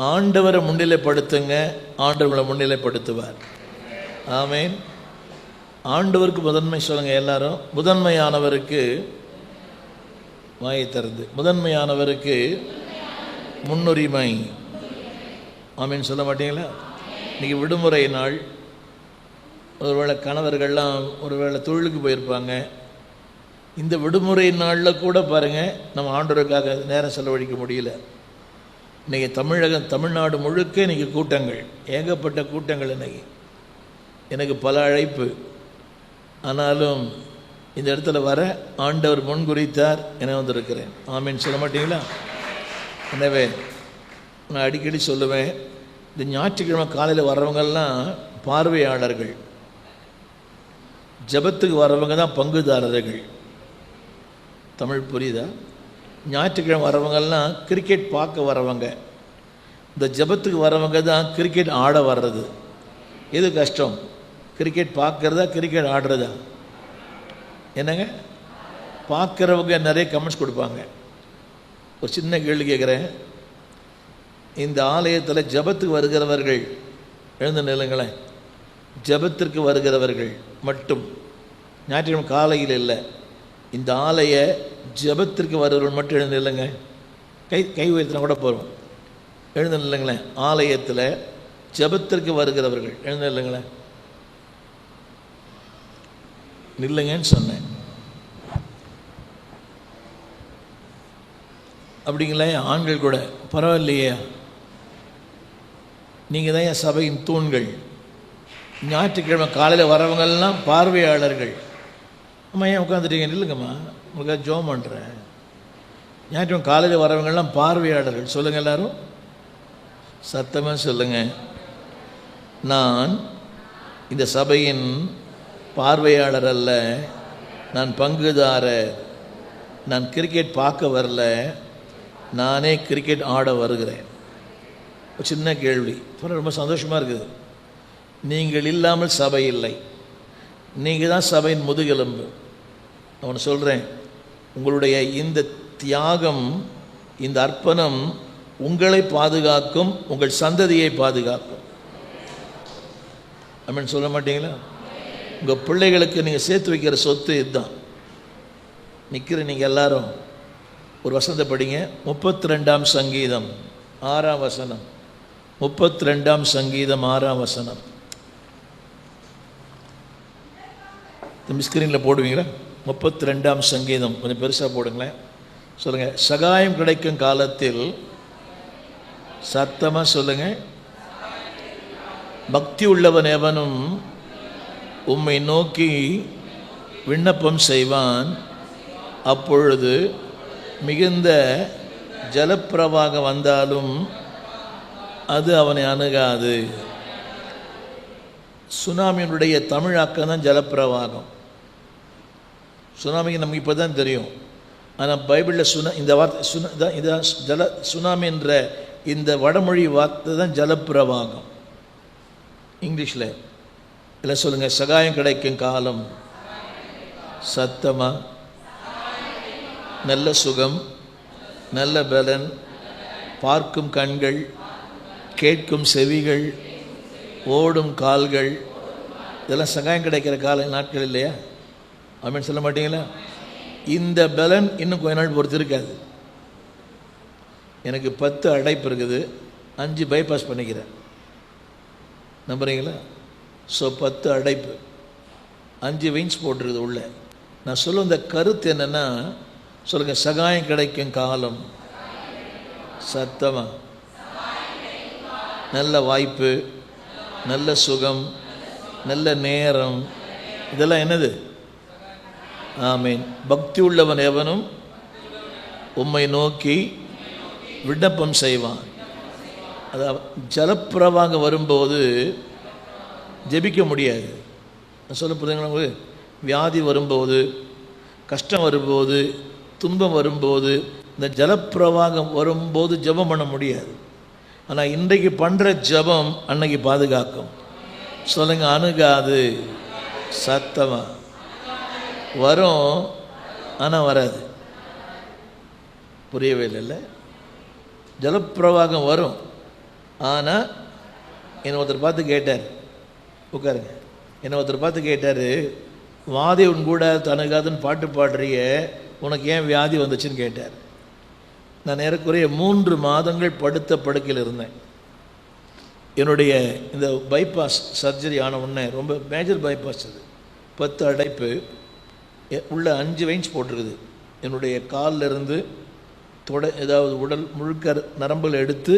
ஆண்டவரை முன்னிலைப்படுத்துங்க, ஆண்டவரை முன்னிலைப்படுத்துவார். ஆமேன். ஆண்டவருக்கு முதன்மை சொல்லுங்க எல்லாரும். முதன்மையானவருக்கு வாயை திறந்து, முதன்மையானவருக்கு முன்னுரிமை. ஆமேன் சொல்ல மாட்டீங்களா? இன்றைக்கி விடுமுறை நாள். ஒருவேளை கணவர்கள்லாம் ஒருவேளை தொழிலுக்கு போயிருப்பாங்க. இந்த விடுமுறை நாளில் கூட பாருங்கள், நம்ம ஆண்டவருக்காக நேரம் செலவழிக்க முடியல. இன்றைக்கி தமிழ்நாடு முழுக்க இன்றைக்கி கூட்டங்கள், ஏகப்பட்ட கூட்டங்கள். இன்றைக்கி எனக்கு பல அழைப்பு. ஆனாலும் இந்த இடத்துல வர ஆண்டவர் முன்குறித்தார் என வந்திருக்கிறேன். ஆமீன் சொல்ல மாட்டீங்களா? எனவே நான் அடிக்கடி சொல்லுவேன், இந்த ஞாயிற்றுக்கிழமை காலையில் வர்றவங்கெல்லாம் பார்வையாளர்கள், ஜபத்துக்கு வர்றவங்க தான் பங்குதாரர்கள். தமிழ் புரியுதா? ஞாயிற்றுக்கிழமை வர்றவங்கெல்லாம் கிரிக்கெட் பார்க்க வர்றவங்க. இந்த ஜபத்துக்கு வர்றவங்க தான் கிரிக்கெட் ஆட வர்றது. எது கஷ்டம்? கிரிக்கெட் பார்க்குறதா கிரிக்கெட் ஆடுறதா? என்னங்க? பார்க்குறவங்க நிறைய கமெண்ட்ஸ் கொடுப்பாங்க. ஒரு சின்ன கேள்வி கேட்குறேன். இந்த ஆலயத்தில் ஜபத்துக்கு வருகிறவர்கள் எழுந்த நிலங்களேன். ஜபத்திற்கு வருகிறவர்கள் மட்டும், ஞாயிற்றுக்கிழமை காலையில் இல்லை, இந்த ஆலய ஜபத்திற்கு வருகிறவர்கள் மட்டும் எழுந்து இல்லைங்க. கை உயர்த்தினா கூட போகிறோம். எழுந்து இல்லைங்களேன். ஆலயத்தில் ஜபத்திற்கு வருகிறவர்கள் எழுந்து இல்லைங்களேன். நில்லுங்கன்னு சொன்னேன். அப்படிங்களே? ஆண்கள் கூட பரவாயில்லையே, நீங்கள் தான் என் சபையின் தூண்கள். ஞாயிற்றுக்கிழமை காலையில் வரவங்கெல்லாம் பார்வையாளர்கள். அம்மா ஏன் உட்காந்துட்டீங்க? நில்லுங்கம்மா, உங்களுக்காக ஜோம் பண்ணுறேன். ஞாயிற்றுக்கிழமை காலையில் வரவங்கெல்லாம் பார்வையாளர்கள். சொல்லுங்கள் எல்லாரும், சத்தமாக சொல்லுங்கள். நான் இந்த சபையின் பார்வையாளர் அல்ல, நான் பங்குதாரர். நான் கிரிக்கெட் பார்க்க வரல, நானே கிரிக்கெட் ஆட வருகிறேன். ஒரு சின்ன கேள்வி, ரொம்ப சந்தோஷமாக இருக்குது. நீங்கள் இல்லாமல் சபை இல்லை. நீங்கள் தான் சபையின் முதுகெலும்பு. நான் சொல்கிறேன், உங்களுடைய இந்த தியாகம், இந்த அர்ப்பணம் உங்களை பாதுகாக்கும், உங்கள் சந்ததியை பாதுகாக்கும். அப்படின்னு சொல்ல மாட்டீங்களா? உங்கள் பிள்ளைகளுக்கு நீங்கள் சேர்த்து வைக்கிற சொத்து இதுதான். நிற்கிற நீங்கள் எல்லாரும் ஒரு வசனத்தை படிங்க. 32ஆம் சங்கீதம் 6ஆம் வசனம். 32ஆம் சங்கீதம் 6ஆம் வசனம். ஸ்கிரீனில் போடுவீங்களா? 32ஆம் சங்கீதம் கொஞ்சம் பெருசாக போடுங்களேன். சொல்லுங்கள். சகாயம் கிடைக்கும் காலத்தில், சத்தமாக சொல்லுங்கள், பக்தி உள்ளவன் எவனும் உம்மை நோக்கி விண்ணப்பம் செய்வான். அப்பொழுது மிகுந்த ஜலப்பிரவாகம் வந்தாலும் அது அவனை அணுகாது. சுனாமியினுடைய தமிழாக்கம் தான் ஜலப்பிரவாகம். சுனாமிக்கு நமக்கு இப்போ தான் தெரியும். ஆனால் பைபிளில் இந்த வார்த்தை இதான் சுனாமி என்ற இந்த வடமொழி வார்த்தை தான் ஜலப்பிரவாகம். இங்கிலீஷில் இல்லை சொல்லுங்கள். சகாயம் கிடைக்கும் காலம். சத்தமாக. நல்ல சுகம், நல்ல பலன், பார்க்கும் கண்கள், கேட்கும் செவிகள், ஓடும் கால்கள், இதெல்லாம் சகாயம் கிடைக்கிற நாட்கள் இல்லையா? ஆமீன் சொல்ல மாட்டீங்களா? இந்த பலன் இன்னும் கொஞ்ச நாள் பொறுத்து இருக்காது. எனக்கு 10 அடைப்பு இருக்குது, 5 பைபாஸ் பண்ணிக்கிறேன். நம்புறீங்களா? ஸோ 10 அடைப்பு, 5 வெயின்ஸ் போட்டுருக்குது உள்ள. நான் சொல்ல இந்த கருத்து என்னென்னா, சொல்லுங்கள். சகாயம் கிடைக்கும் காலம். சத்தமாக. நல்ல வாய்ப்பு, நல்ல சுகம், நல்ல நேரம், இதெல்லாம் என்னது? ஆமீன். பக்தி உள்ளவன் எவனும் உம்மை நோக்கி விண்ணப்பம் செய்வான். அதாவது ஜலப்பிரவாகம் வரும்போது ஜெபிக்க முடியாது. நான் சொல்ல புரியுங்களா உங்களுக்கு? வியாதி வரும்போது, கஷ்டம் வரும்போது, துன்பம் வரும்போது, இந்த ஜலப்பிரவாகம் வரும்போது ஜெபம் பண்ண முடியாது. ஆனால் இன்றைக்கு பண்ணுற ஜெபம் அன்னைக்கு பாதுகாக்கும். சொல்லுங்க. அணுகாது. சத்தமாக. வரும், ஆனால் வராது. புரியவே இல்லை. ஜலப்பிரவாகம் வரும், ஆனால் என்னை ஒருத்தர் பார்த்து கேட்டார், உட்காருங்க, என்னை ஒருத்தர் பார்த்து கேட்டார், வாதி உன் கூட தனகாதுன்னு பாட்டு பாடுறிய, உனக்கு ஏன் வியாதி வந்துச்சுன்னு கேட்டார். நான் ஏறக்குறைய 3 மாதங்கள் படுத்த படுக்கையில் இருந்தேன். என்னுடைய இந்த பைபாஸ் சர்ஜரி ஆன உடனே, ரொம்ப மேஜர் பைபாஸ் அது, 10 அடைப்பு உள்ள 5 வெயின்ஸ் போட்டிருக்குது. என்னுடைய காலில் இருந்து ஏதாவது உடல் முழுக்க நரம்பில் எடுத்து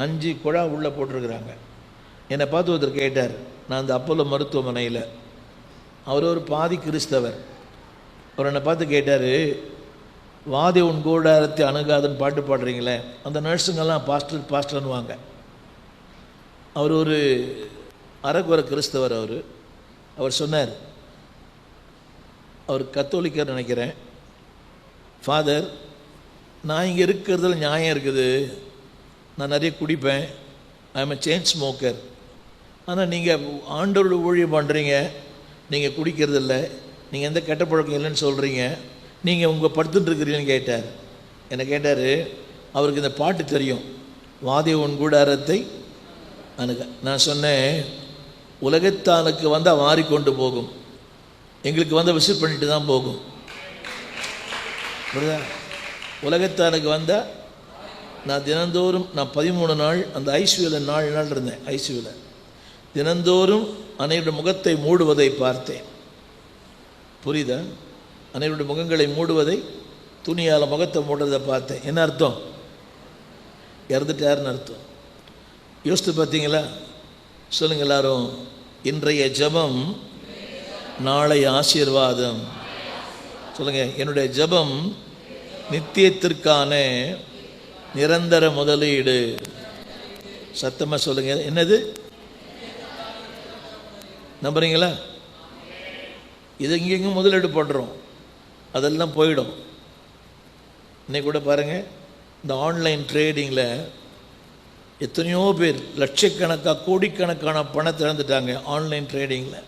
5 குழா உள்ளே போட்டிருக்கிறாங்க. என்னை பார்த்து ஒருத்தர் கேட்டார், நான் அந்த அப்போலோ மருத்துவமனையில், அவர் ஒரு பாதி கிறிஸ்தவர், அவர் என்னை பார்த்து கேட்டார், வாதி உன் கூடாரத்தை அணுகாதுன்னு பாட்டு பாடுறீங்களே, அந்த நர்ஸுங்கெல்லாம் பாஸ்டர்னுவாங்க. அவர் ஒரு அரைக்குறை கிறிஸ்தவர். அவர் சொன்னார், அவர் கத்தோலிக்கர் நினைக்கிறேன், ஃபாதர், நான் இங்கே இருக்கிறதுல நியாயம் இருக்குது, நான் நிறைய குடிப்பேன், I am a chain smoker, ஆனால் நீங்கள் ஆண்டவரோட ஊழியம் பண்ணுறீங்க, நீங்கள் குடிக்கிறதில்ல, நீங்கள் எந்த கெட்ட பழக்கம் இல்லைன்னு சொல்கிறீங்க, நீங்கள் உங்கள் படுத்துட்டுருக்கிறீங்கன்னு கேட்டார். என்னை கேட்டார், அவருக்கு இந்த பாட்டு தெரியும், வாதி உன் கூடாரத்தை அணுக. நான் சொன்னேன், உலகத்தானுக்கு வந்தால் மாறிக்கொண்டு போகும், எங்களுக்கு வந்து விசிட் பண்ணிட்டு தான் போகும். புரியுதா? உலகத்தானுக்கு வந்தால் நான் தினந்தோறும், நான் 13 நாள் அந்த ஐசியூவில் 4 நாள் இருந்தேன். ஐசியூவில் தினந்தோறும் அனைவருடைய முகத்தை மூடுவதை பார்த்தேன். புரியுதா? அனைவருடைய முகங்களை மூடுவதை, துணியால் முகத்தை மூடுறதை பார்த்தேன். என்ன அர்த்தம்? இறந்துட்டாருன்னு அர்த்தம். யோசித்து பார்த்தீங்களா? சொல்லுங்கள் எல்லாரும், இன்றைய ஜெபம் நாளை ஆசீர்வாதம். சொல்லுங்கள், என்னுடைய ஜெபம் நித்தியத்திற்கான நிரந்தர முதலீடு. சத்தமாக சொல்லுங்கள், என்னது? நம்புறீங்களா? இது இங்கெங்கும் முதலீடு போடுறோம், அதெல்லாம் போயிடும். இன்னைக்கு கூட பாருங்கள், இந்த ஆன்லைன் ட்ரேடிங்கில் எத்தனையோ பேர் லட்சக்கணக்காக கோடிக்கணக்கான பணத்தை இழந்துட்டாங்க ஆன்லைன் ட்ரேடிங்கில்.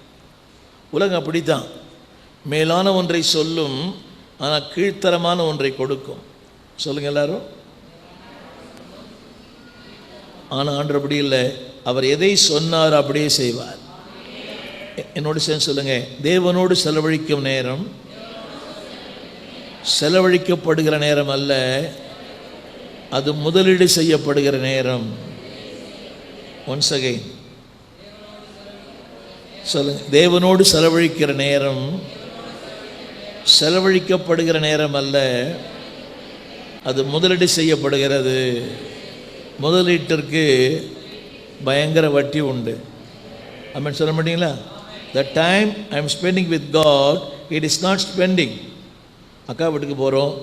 உலகம் அப்படி தான், மேலான ஒன்றை சொல்லும், ஆனால் கீழ்த்தரமான ஒன்றை கொடுக்கும். சொல்லுங்கள் எல்லாரும். ஆனால் ஆண்டவர் அப்படி இல்லை, அவர் எதை சொன்னார் அப்படியே செய்வார். என்னோடு சேர்ந்து சொல்லுங்கள், தேவனோடு செலவழிக்கும் நேரம் செலவழிக்கப்படுகிற நேரம் அல்ல, அது முதலீடு செய்யப்படுகிற நேரம். ஒன்ஸ் அகைன் சொல்லுங்க, தேவனோடு செலவழிக்கிற நேரம் செலவழிக்கப்படுகிற நேரம் அல்ல, அது முதலீடு செய்யப்படுகிறது. முதலீட்டிற்கு பயங்கர வட்டி உண்டு. ஆமென் சொல்ல மாட்டீங்களா? The time I am spending with God, it is not spending. அக்கா வீட்டுக்கு போகிறோம்,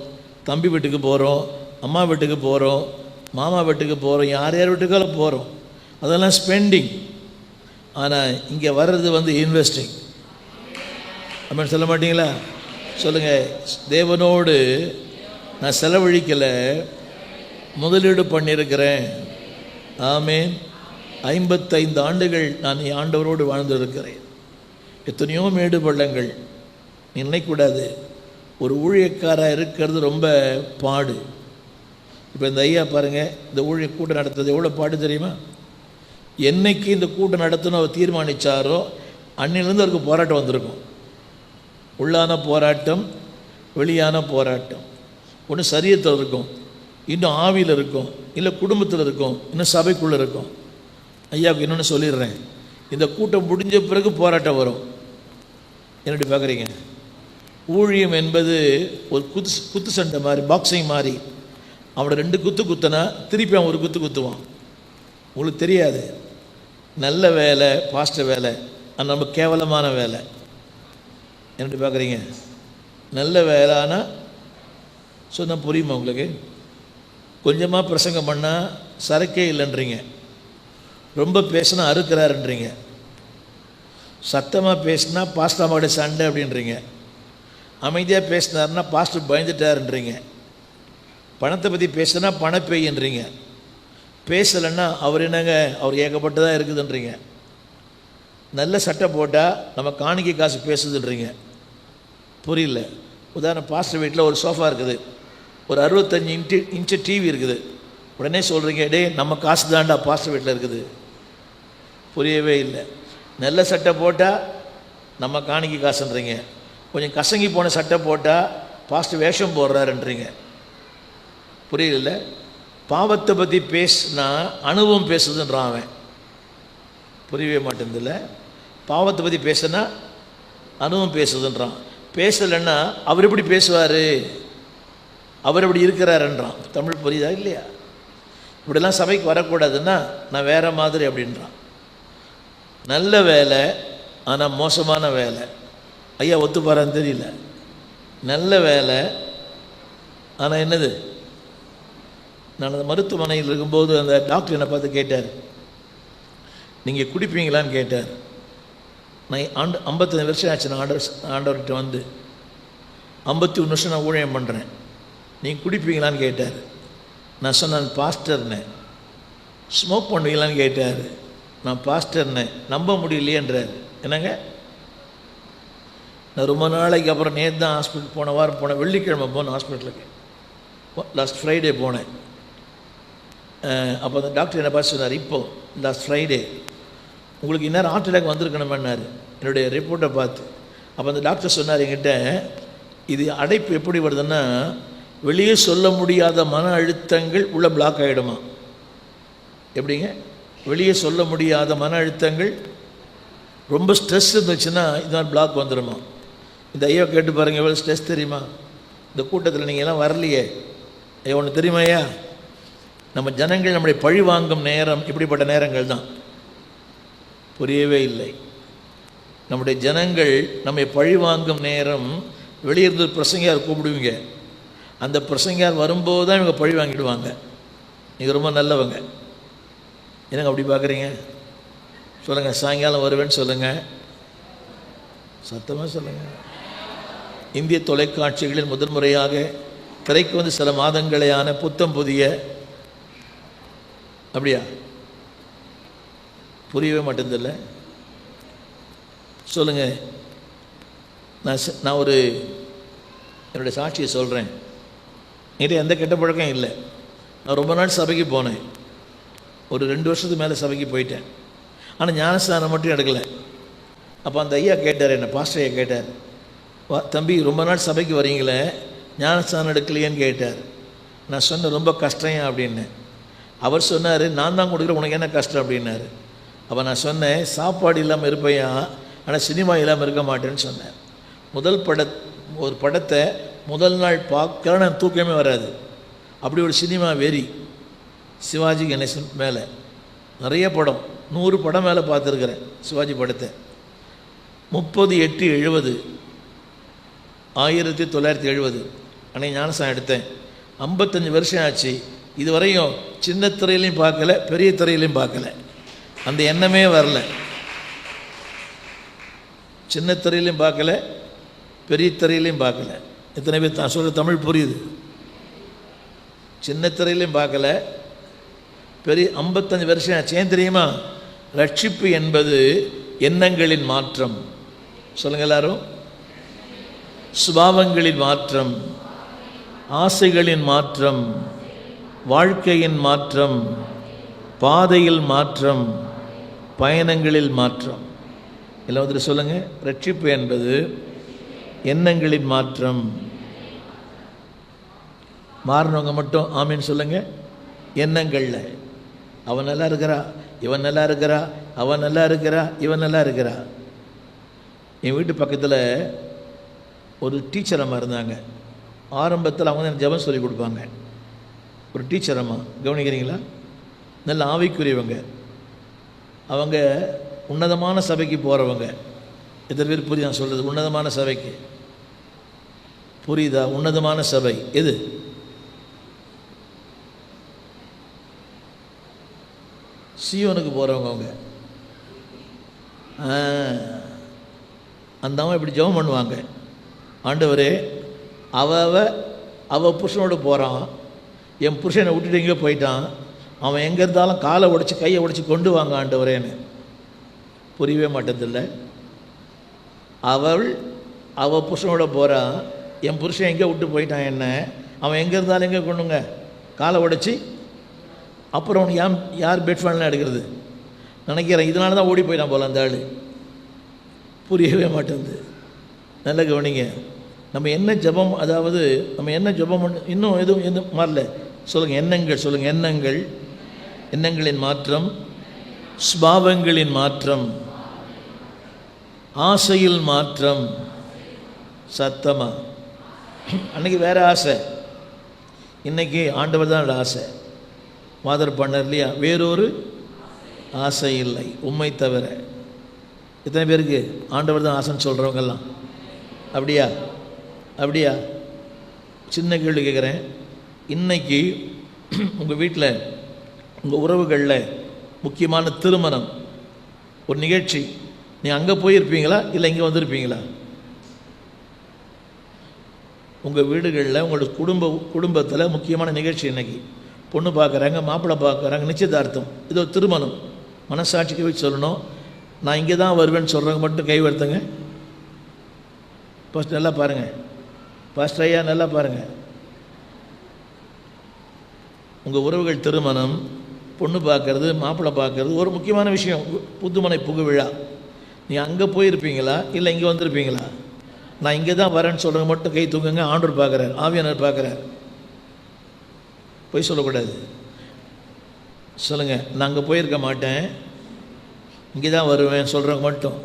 தம்பி வீட்டுக்கு போகிறோம், அம்மா வீட்டுக்கு போகிறோம், மாமா வீட்டுக்கு போகிறோம், யார் யார் வீட்டுக்காலும் போகிறோம், அதெல்லாம் ஸ்பெண்டிங். ஆனால் இங்கே வர்றது வந்து இன்வெஸ்டிங். ஆமென் சொல்ல மாட்டீங்களா? சொல்லுங்கள், தேவனோடு நான் செலவழிக்கலை, முதலீடு பண்ணியிருக்கிறேன். ஆமேன். 55 ஆண்டுகள் நான் ஆண்டவரோடு வாழ்ந்திருக்கிறேன். எத்தனையோ மேடு பள்ளங்கள். நினைக்கூடாது, ஒரு ஊழியக்காராக இருக்கிறது ரொம்ப பாடு. இப்போ இந்த ஐயா பாருங்கள், இந்த ஊழிய கூட்டம் நடத்துறது எவ்வளோ பாடு தெரியுமா? என்னைக்கு இந்த கூட்டம் நடத்தணும் அவர் தீர்மானித்தாரோ அன்னிலேருந்து அவருக்கு போராட்டம் வந்திருக்கும். உள்ளான போராட்டம், வெளியான போராட்டம். ஒன்று சரீரத்தில் இருக்கும், இன்னும் ஆவியில் இருக்கும், இல்லை குடும்பத்தில் இருக்கும், இன்னும் சபைக்குள்ளே இருக்கும். ஐயாவுக்கு இன்னொன்று சொல்லிடுறேன், இந்த கூட்டம் முடிஞ்ச பிறகு போராட்டம் வரும். என்னடி பார்க்குறீங்க? ஊழியம் என்பது ஒரு குத்து சண்டை மாதிரி, பாக்ஸிங் மாதிரி. அவனை 2 குத்து குத்துனா திருப்பி அவன் ஒரு குத்து குத்துவான். உங்களுக்கு தெரியாது. நல்ல வேலை பாஸ்டர் வேலை, அது நம்ம கேவலமான வேலை. என்னடி பார்க்குறீங்க? நல்ல வேலைன்னா சொன்னால் புரியுமா உங்களுக்கு? கொஞ்சமாக பிரசங்கம் பண்ணால் சரக்கே இல்லைன்றீங்க, ரொம்ப பேசினா அறுக்கிறாருன்றீங்க, சத்தமாக பேசினா பாஸ்டர் அம்மாவோட சண்டை அப்படின்றீங்க, அமைதியாக பேசினாருன்னா பாஸ்டர் பயந்துட்டாருன்றீங்க, பணத்தை பற்றி பேசுனா பணப்பேயின்றீங்க, பேசலைன்னா அவர் என்னங்க அவர் ஏகப்பட்டதாக இருக்குதுன்றீங்க, நல்ல சட்டை போட்டால் நம்ம காணிக்கை காசு பேசுதுன்றீங்க. புரியல. உதாரணம், பாஸ்டர் வீட்டில் ஒரு சோஃபா இருக்குது, ஒரு 65 இன்ச்சு டிவி இருக்குது, உடனே சொல்கிறீங்க, டே நம்ம காசு தாண்டா பாஸ்டர் வீட்டில் இருக்குது. புரியவே இல்லை. நல்ல சட்டை போட்டால் நம்ம காணிக்கை காசுன்றீங்க, கொஞ்சம் கசங்கி போன சட்டை போட்டால் பாஸ்டர் வேஷம் போடுறாருன்றீங்க. புரியல. பாவத்தை பற்றி பேசுனா அனுபவம் பேசுதுன்றான் அவன். புரியவே மாட்டேங்குதுல்ல. பாவத்தை பற்றி பேசுனா அனுபவம் பேசுதுன்றான். பேசலைன்னா அவர் எப்படி பேசுவார், அவர் எப்படி இருக்கிறாருன்றான். தமிழ் புரியுதா இல்லையா? இப்படிலாம் சபைக்கு வரக்கூடாதுன்னா நான் வேறு மாதிரி அப்படின்றான். நல்ல வேலை ஆனால் மோசமான வேலை. ஐயா ஒத்துப்பாரான்னு தெரியல. நல்ல வேலை ஆனால் என்னது, நான் அந்த மருத்துவமனையில் இருக்கும்போது அந்த டாக்டர் என்னை பார்த்து கேட்டார், நீங்கள் குடிப்பீங்களான்னு கேட்டார். நான் 55 வருஷம் ஆச்சு நான் ஆண்டவர்கிட்ட வந்து. 51 வருஷம் நான் ஊழியம் பண்ணுறேன். நீங்கள் குடிப்பீங்களான்னு கேட்டார். நான் சொன்னேன் பாஸ்டர்னே. ஸ்மோக் பண்ணுவீங்களான்னு கேட்டார். நான் பாஸ்டர்னே. நம்ப முடியலையேன்றார். என்னங்க, நான் ரொம்ப நாளைக்கு அப்புறம் நேற்று தான் ஹாஸ்பிட்டல் போன வாரம் போனேன். வெள்ளிக்கிழமை போனேன் ஹாஸ்பிட்டலுக்கு. லாஸ்ட் ஃப்ரைடே போனேன். அப்போ அந்த டாக்டர் என்னை பார்த்து சொன்னார், இப்போது லாஸ்ட் ஃப்ரைடே உங்களுக்கு இந்நேரம் ஹார்ட் அட்டாக் வந்திருக்கணுமேன்னார் என்னுடைய ரிப்போர்ட்டை பார்த்து. அப்போ அந்த டாக்டர் சொன்னார் என்கிட்ட, இது அடைப்பு எப்படி வருதுன்னா வெளியே சொல்ல முடியாத மன அழுத்தங்கள் உள்ள பிளாக் ஆகிடுமா. எப்படிங்க? வெளியே சொல்ல முடியாத மன அழுத்தங்கள், ரொம்ப ஸ்ட்ரெஸ் இருந்துச்சுன்னா இதுதான் பிளாக் வந்துடுமா. இந்த ஐயா கேட்டு பாருங்கள், எவ்வளோ ஸ்ட்ரெஸ் தெரியுமா. இந்த கூட்டத்தில் நீங்கள் எல்லாம் வரலையே. ஐயா ஒன்று தெரியுமா ஐயா, நம்ம ஜனங்கள் நம்முடைய பழி வாங்கும் நேரம் இப்படிப்பட்ட நேரங்கள் தான். புரியவே இல்லை. நம்முடைய ஜனங்கள் நம்மை பழி வாங்கும் நேரம். வெளியிருந்து பிரசங்கியார் கூப்பிடுவீங்க, அந்த பிரசங்கியார் வரும்போது தான் இவங்க பழி வாங்கிடுவாங்க. நீங்கள் ரொம்ப நல்லவங்க. என்னங்க அப்படி பார்க்குறீங்க? சொல்லுங்கள், சாயங்காலம் வருவேன்னு சொல்லுங்கள், சத்தமாக சொல்லுங்கள். இந்திய தொலைக்காட்சிகளில் முதன்முறையாக திரைக்கு வந்து சில மாதங்களேயான புத்தம் புதிய, அப்படியா? புரியவே மாட்டேதில்லை. சொல்லுங்கள். நான் ஒரு என்னுடைய சாட்சியை சொல்கிறேன். என்கிட்ட எந்த கெட்ட பழக்கம் இல்லை. நான் ரொம்ப நாள் சபைக்கு போனேன். ஒரு 2 வருஷத்துக்கு மேலே சபைக்கு போயிட்டேன். ஆனால் ஞானஸ்தானம் மட்டும் எடுக்கலை. அப்போ அந்த ஐயா கேட்டார், என்ன பாஸ்டர் ஐயா கேட்டார், தம்பி ரொம்ப நாள் சபைக்கு வரீங்களே ஞானஸ்தானம் எடுக்கலையேன்னு கேட்டார். நான் சொன்னேன், ரொம்ப கஷ்டம் அப்படின்னு. அவர் சொன்னார், நான் தான் கொடுக்குறேன், உனக்கு என்ன கஷ்டம் அப்படின்னாரு. அப்போ நான் சொன்னேன், சாப்பாடு இல்லாமல் இருப்பையா, ஆனால் சினிமா இல்லாமல் இருக்க மாட்டேன்னு சொன்னேன். ஒரு படத்தை முதல் நாள் பார்க்க நான் தூக்கமே வராது. அப்படி ஒரு சினிமா வெறி. சிவாஜி கணேசன் மேலே நிறைய படம், 100 படம் மேலே பார்த்துருக்குறேன் சிவாஜி படத்தை. 30/8/70 1970 அன்னைக்கு ஞானசானம் எடுத்தேன். 55 வருஷம் ஆச்சு. இதுவரையும் சின்ன திரையிலையும் பார்க்கல, பெரிய திரையிலையும் பார்க்கல. அந்த எண்ணமே வரல. சின்ன திரையிலையும் பார்க்கல, பெரிய திரையிலையும் பார்க்கல. எத்தனை பேர் நான் சொல்கிற தமிழ் புரியுது? சின்ன திரையிலையும் பார்க்கல, பெரிய 55 வருஷம் ஆச்சு. ஏன் தெரியுமா? ரட்சிப்பு என்பது எண்ணங்களின் மாற்றம். சொல்லுங்கள் எல்லாரும். சுபாவங்களின் மாற்றம், ஆசைகளின் மாற்றம், வாழ்க்கையின் மாற்றம், பாதையில் மாற்றம், பயணங்களில் மாற்றம். எல்லாம் வந்து சொல்லுங்கள். ரட்சிப்பு என்பது எண்ணங்களின் மாற்றம். மாறினவங்க மட்டும் ஆமீன்னு சொல்லுங்கள். எண்ணங்களில் அவன் நல்லா இருக்கிறா, இவன் நல்லா இருக்கிறா, அவன் நல்லா இருக்கிறா, இவன் நல்லா இருக்கிறா. என் வீட்டு பக்கத்தில் ஒரு டீச்சர் அம்மா இருந்தாங்க. ஆரம்பத்தில் அவங்க தான் ஜெபம் சொல்லி கொடுப்பாங்க. ஒரு டீச்சர் அம்மா, கவனிக்கிறீங்களா? நல்ல ஆவிக்குரியவங்க. அவங்க உன்னதமான சபைக்கு போகிறவங்க. எத்தனை பேர் புரியுது நான் சொல்கிறது? உன்னதமான சபைக்கு புரியுதா? உன்னதமான சபை எது? சியோனுக்கு போகிறவங்க அவங்க. அந்த அம்மா இப்படி ஜெபம் பண்ணுவாங்க. ஆண்டவரே, அவ புருஷனோடு போகிறான், என் புருஷனை விட்டுட்டு எங்கேயோ போயிட்டான், அவன் எங்கே இருந்தாலும் காலை உடைச்சி கையை உடைச்சி கொண்டு வாங்க ஆண்டவரேன்னு. புரியவே மாட்டதில்லை. அவள் புருஷனோட போகிறான், என் புருஷன் எங்கே விட்டு போயிட்டான் என்ன, அவன் எங்கே இருந்தாலும் எங்கே கொண்டுங்க காலை உடைச்சி அப்புறம் அவனுக்கு யார் பெட் ஃபேன்லாம் எடுக்கிறது நினைக்கிறேன். இதனால தான் ஓடி போயிட்டான் போல அந்த ஆள். புரியவே மாட்டேங்குது. நல்ல கவனிங்க. நம்ம என்ன ஜபம், அதாவது நம்ம என்ன ஜபம் இன்னும் எதுவும் மாறல. சொல்லுங்கள் எண்ணங்கள், சொல்லுங்கள் எண்ணங்கள், எண்ணங்களின் மாற்றம், ஸ்பாவங்களின் மாற்றம், ஆசையில் மாற்றம். சத்தமா அன்னைக்கு வேற ஆசை, இன்னைக்கு ஆண்டவர் தான் ஆசை. மாதர் பண்ணர் இல்லையா, வேறொரு ஆசை இல்லை உண்மை தவிர. எத்தனை பேருக்கு ஆண்டவர் தான் ஆசைன்னு சொல்கிறவங்கெல்லாம்? அப்படியா? அப்படியா? சின்ன கேள்வி கேட்குறேன். இன்னைக்கு உங்கள் வீட்டில் உங்கள் உறவுகளில் முக்கியமான திருமணம் ஒரு நிகழ்ச்சி, நீ அங்கே போயிருப்பீங்களா இல்லை இங்கே வந்திருப்பீங்களா? உங்கள் வீடுகளில் உங்களோட குடும்பத்தில் முக்கியமான நிகழ்ச்சி இன்னைக்கு பொண்ணு பார்க்குறாங்க, மாப்பிள்ளை பார்க்குறாங்க, நிச்சயதார்த்தம், இது ஒரு திருமணம். மனசாட்சிக்கு வச்சு சொல்லணும், நான் இங்கே தான் வருவேன்னு சொல்கிறவங்க மட்டும் கை வருத்துங்க. ஃபஸ்ட் நல்லா பாருங்கள், ஃபஸ்ட் ஐயா நல்லா பாருங்கள். உங்கள் உறவுகள் திருமணம், பொண்ணு பார்க்கறது, மாப்பிள்ளை பார்க்கறது ஒரு முக்கியமான விஷயம், புதுமனை புகு விழா. நீ அங்கே போயிருப்பீங்களா இல்லை இங்கே வந்திருப்பீங்களா? நான் இங்கே தான் வரேன்னு சொல்கிறவங்க மட்டும் கை தூக்குங்க. ஆண்டவர் பார்க்குறார், ஆவியானவர் பார்க்குறார். போய் சொல்லக்கூடாது. சொல்லுங்கள், நான் அங்கே போயிருக்க மாட்டேன், இங்கே தான் வருவேன் சொல்கிறவங்க மட்டும்.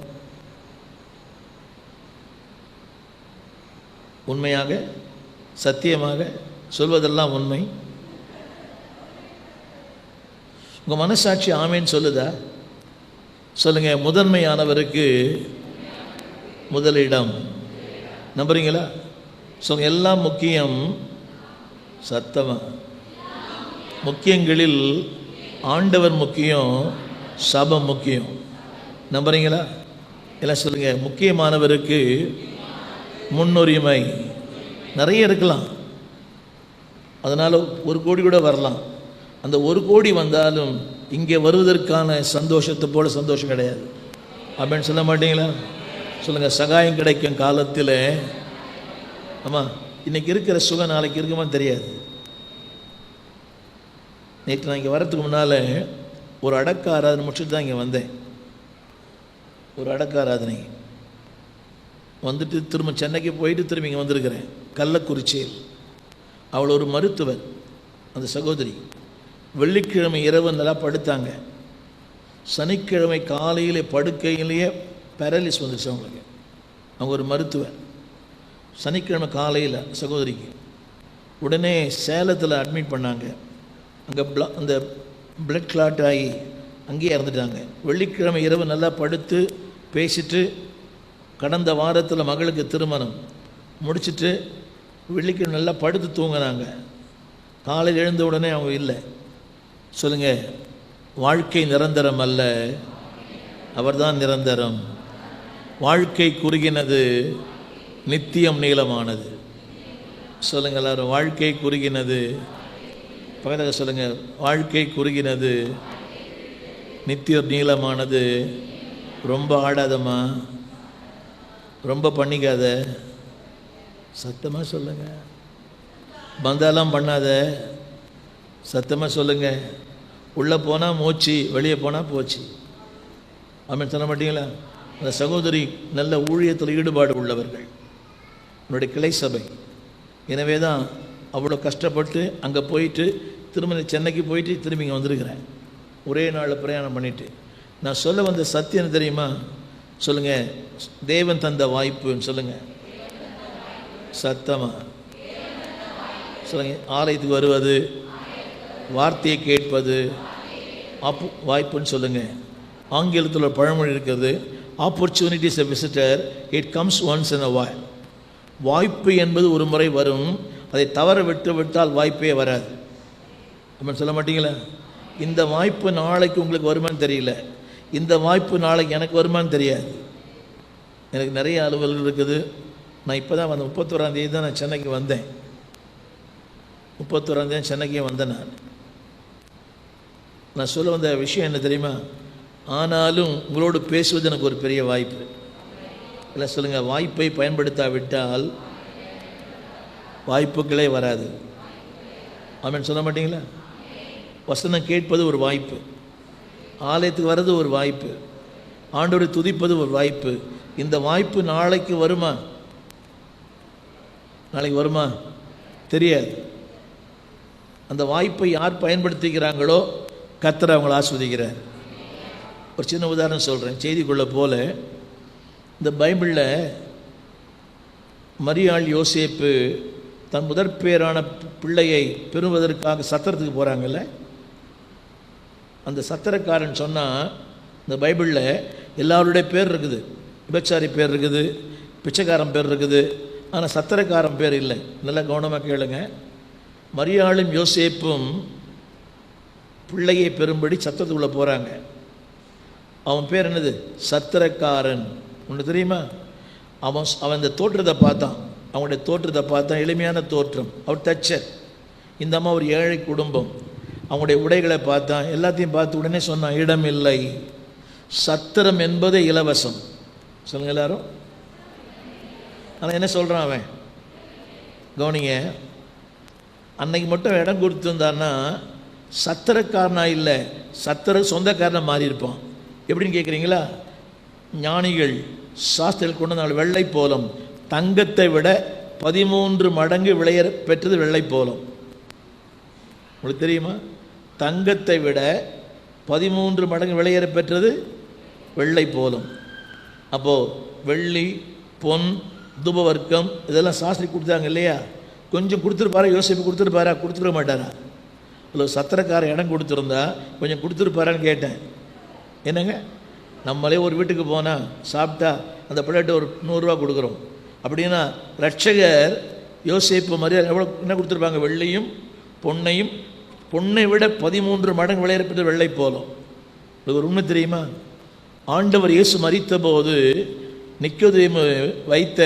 உண்மையாக சத்தியமாக சொல்வதெல்லாம் உண்மை. உங்கள் மனசாட்சி ஆமேன்னு சொல்லுதா? சொல்லுங்கள், முதன்மையானவருக்கு முதலிடம். நம்புறீங்களா? சொல்லுங்கள், எல்லாம் முக்கியம். சத்தமாக முக்கியங்களில் ஆண்டவர் முக்கியம், சபம் முக்கியம். நம்புறீங்களா? எல்லாம் சொல்லுங்கள், முக்கியமானவருக்கு முன்னுரிமை. நிறைய இருக்கலாம், அதனால் 1 கோடி கூட வரலாம். அந்த 1 கோடி வந்தாலும் இங்கே வருவதற்கான சந்தோஷத்தை போல சந்தோஷம் கிடையாது. அப்படின்னு சொல்ல மாட்டீங்களா? சொல்லுங்கள், சகாயம் கிடைக்கும் காலத்தில். ஆமாம், இன்றைக்கி இருக்கிற சுகம் நாளைக்கு இருக்குமான்னு தெரியாது. நேற்று நான் இங்கே வரத்துக்கு முன்னால் ஒரு அடக்க ஆராதனை முடிச்சுட்டு தான் இங்கே வந்தேன். ஒரு அடக்க ஆராதனை வந்துட்டு திரும்ப சென்னைக்கு போயிட்டு திரும்பி இங்கே வந்திருக்கிறேன். கள்ளக்குறிச்சியில் அவள் ஒரு மருத்துவர், அந்த சகோதரி. வெள்ளிக்கிழமை இரவு நல்லா படுத்தாங்க, சனிக்கிழமை காலையில் படுக்கையிலேயே பேரலிஸ் வந்துருச்சு அவங்களுக்கு. அவங்க ஒரு மருத்துவர். சனிக்கிழமை காலையில் சகோதரிக்கு உடனே சேலத்தில் அட்மிட் பண்ணாங்க. அங்கே அந்த பிளட் கிளாட் ஆகி அங்கேயே இறந்துட்டாங்க. வெள்ளிக்கிழமை இரவு நல்லா படுத்து பேசிட்டு, கடந்த வாரத்தில் மகளுக்கு திருமணம் முடிச்சுட்டு வெள்ளிக்கிழமை நல்லா படுத்து தூங்கினாங்க. காலையில் எழுந்த உடனே அவங்க இல்லை. சொல்லுங்கள், வாழ்க்கை நிரந்தரம் அல்ல, அவர்தான் நிரந்தரம். வாழ்க்கை குறுகினது, நித்தியம் நீளமானது. சொல்லுங்கள் எல்லாரும், வாழ்க்கை குறுகினது. பக்கத்தில் சொல்லுங்கள், வாழ்க்கை குறுகினது, நித்தியம் நீளமானது. ரொம்ப ஆடாதம்மா, ரொம்ப பண்ணிக்காத. சத்தமாக சொல்லுங்கள், பந்தாலாம் பண்ணாத. சத்தமாக சொல்லுங்கள். உள்ளே போனால் மூச்சு, வெளியே போனால் போச்சு. அப்படின்னு சொல்ல மாட்டீங்களா? அந்த சகோதரி நல்ல ஊழியத்தில் ஈடுபாடு உள்ளவர்கள், என்னுடைய கிளை சபை. எனவே தான் அவ்வளோ கஷ்டப்பட்டு அங்கே போயிட்டு திரும்ப சென்னைக்கு போயிட்டு திரும்பி இங்கே வந்திருக்கிறேன். ஒரே நாளில் பிரயாணம் பண்ணிவிட்டு. நான் சொல்ல வந்த சத்தியம் தெரியுமா? சொல்லுங்கள், தேவன் தந்த வாய்ப்புன்னு சொல்லுங்கள். சத்தமாக சொல்லுங்கள். ஆலயத்துக்கு வருவது, வார்த்தையை கேட்பது வாய்ப்புன்னு சொல்லுங்கள். ஆங்கிலத்தில் ஒரு பழமொழி இருக்கிறது, opportunity is a visitor, it comes once in a while. வாய்ப்பு என்பது ஒரு முறை வரும், அதை தவற விட்டால் வாய்ப்பே வராது. அப்படின்னு சொல்ல மாட்டீங்களா? இந்த வாய்ப்பு நாளைக்கு உங்களுக்கு வருமானு தெரியல, இந்த வாய்ப்பு நாளைக்கு எனக்கு வருமானு தெரியாது. எனக்கு நிறைய அலுவல்கள் இருக்குது. நான் இப்போ தான் 31ஆம் தேதி தான் நான் சென்னைக்கு வந்தேன். 31ஆம் தேதி சென்னைக்கே வந்தேன். நான் சொல்ல வந்த விஷயம் என்ன தெரியுமா? ஆனாலும் உங்களோடு பேசுவது எனக்கு ஒரு பெரிய வாய்ப்பு. இல்லை சொல்லுங்கள், வாய்ப்பை பயன்படுத்தாவிட்டால் வாய்ப்புகளே வராது. ஆமென் சொல்ல மாட்டீங்களா? வசனம் கேட்பது ஒரு வாய்ப்பு, ஆலயத்துக்கு வர்றது ஒரு வாய்ப்பு, ஆண்டவரை துதிப்பது ஒரு வாய்ப்பு. இந்த வாய்ப்பு நாளைக்கு வருமா? நாளைக்கு வருமா தெரியாது. அந்த வாய்ப்பை யார் பயன்படுத்திக்கிறாங்களோ கர்த்தர் அவங்களை ஆஸ்வதிக்கிறார். ஒரு சின்ன உதாரணம் சொல்கிறேன் செய்திக்குள்ளே போல. இந்த பைபிளில் மரியாள் யோசேப்பு தன் முதற்பேரான பிள்ளையை பெறுவதற்காக சத்திரத்துக்கு போகிறாங்கல்ல, அந்த சத்திரக்காரன் சொன்னால் இந்த பைபிளில் எல்லாருடைய பேர் இருக்குது, விபச்சாரி பேர் இருக்குது, பிச்சைக்காரன் பேர் இருக்குது, ஆனால் சத்திரக்காரன் பேர் இல்லை. நல்லா கவனமாக கேளுங்க. மரியாளும் யோசேப்பும் பிள்ளையை பெறும்படி சத்திரத்துக்குள்ளே போகிறாங்க. அவன் பேர் என்னது? சத்திரக்காரன். ஒன்று தெரியுமா? அவன் இந்த தோற்றத்தை பார்த்தான், அவங்களுடைய தோற்றத்தை பார்த்தான், எளிமையான தோற்றம். அவர் தச்சர். இந்த அம்மா ஒரு ஏழை குடும்பம். அவங்களுடைய உடைகளை பார்த்தான், எல்லாத்தையும் பார்த்து உடனே சொன்னான், இடம் இல்லை, சத்திரம் என்பது இலவசம். சொல்லுங்க எல்லாரும். ஆனால் என்ன சொல்கிறான் அவன்? கவனிங்க, அன்னைக்கு மட்டும் இடம் கொடுத்துருந்தான்னா சத்திரக்காரனா இல்லை, சத்திர சொந்தக்காரனை மாறி இருப்பான். எப்படின்னு கேட்குறீங்களா? ஞானிகள் சாஸ்திரிகள் கொண்டு வந்தாங்க வெள்ளை போலம், தங்கத்தை விட 13 மடங்கு விளைய பெற்றது வெள்ளை போலம். உங்களுக்கு தெரியுமா? தங்கத்தை விட 13 மடங்கு விளையேற பெற்றது வெள்ளை போலம். அப்போது வெள்ளி, பொன், துபவர்க்கம் இதெல்லாம் சாஸ்திரி கொடுத்தாங்க இல்லையா? கொஞ்சம் கொடுத்துருப்பாரா? யோசிப்பு கொடுத்துருப்பாரா? கொடுத்துருக்க மாட்டாரா? இல்லை சத்திரக்கார இடம் கொடுத்துருந்தா கொஞ்சம் கொடுத்துருப்பாரான்னு கேட்டேன். என்னங்க, நம்மளே ஒரு வீட்டுக்கு போனால் சாப்பிட்டா அந்த பிள்ளைகிட்ட ஒரு 100 ரூபா கொடுக்குறோம் அப்படின்னா, ரட்சகர் யோசேப்பு மரியாதை எவ்வளோ என்ன கொடுத்துருப்பாங்க? வெள்ளியும் பொன்னையும், பொன்னை விட 13 மடங்கு விளையாடுறது வெள்ளை போலும். ஒரு உண்மை தெரியுமா? ஆண்டவர் இயேசு மரித்த போது நிக்கோதேமு வைத்த